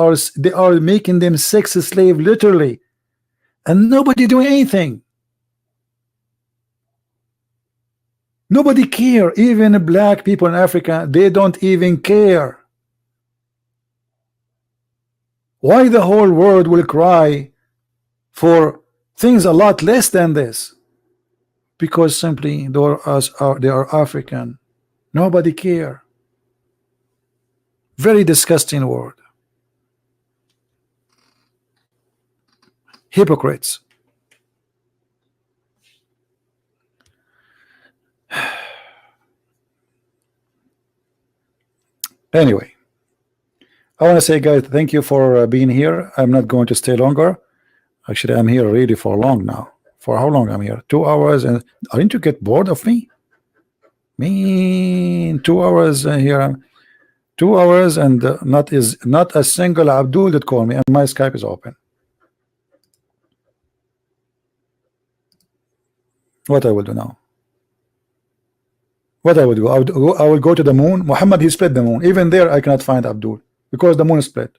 are making them sex slave literally, and nobody doing anything. Nobody care. Even black people in Africa, they don't even care. Why the whole world will cry for things a lot less than this? Because simply they are African. Nobody care. Very disgusting word. Hypocrites. Anyway, I want to say, guys, thank you for being here. I'm not going to stay longer. Actually, I'm here really for long now. For how long I'm here? 2 hours, and aren't you get bored of me? Me, 2 hours here. 2 hours, and not a single Abdul that called me, and my Skype is open. What I will do now? What I would do? I will go to the moon. Muhammad, he split the moon. Even there, I cannot find Abdul because the moon is split,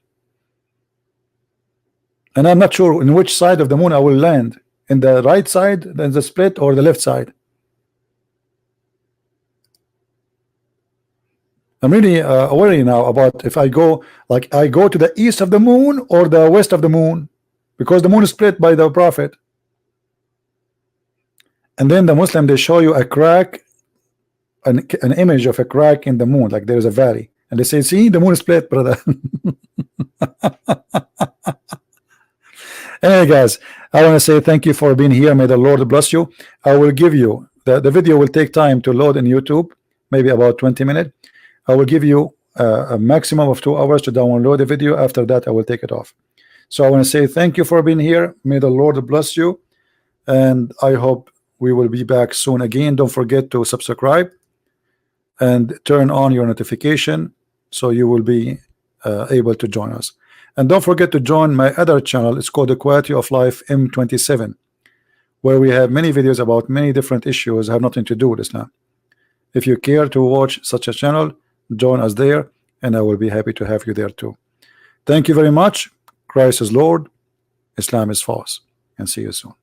and I'm not sure in which side of the moon I will land. In the right side, then the split, or the left side. I'm really worried now about if I go, like, I go to the east of the moon or the west of the moon, because the moon is split by the prophet. And then the Muslim, they show you a crack, an image of a crack in the moon, like there is a valley, and they say, see, the moon is split, brother. Anyway, guys, I want to say thank you for being here. May the Lord bless you. I will give you the video will take time to load in YouTube, maybe about 20 minutes. I will give you a maximum of 2 hours to download the video. After that, I will take it off. So I want to say thank you for being here. May the Lord bless you, and I hope we will be back soon again. Don't forget to subscribe and turn on your notification so you will be able to join us. And don't forget to join my other channel. It's called The Quality of Life M27, where we have many videos about many different issues have nothing to do with Islam. If you care to watch such a channel, join us there, and I will be happy to have you there too. Thank you very much. Christ is Lord, Islam is false, and see you soon.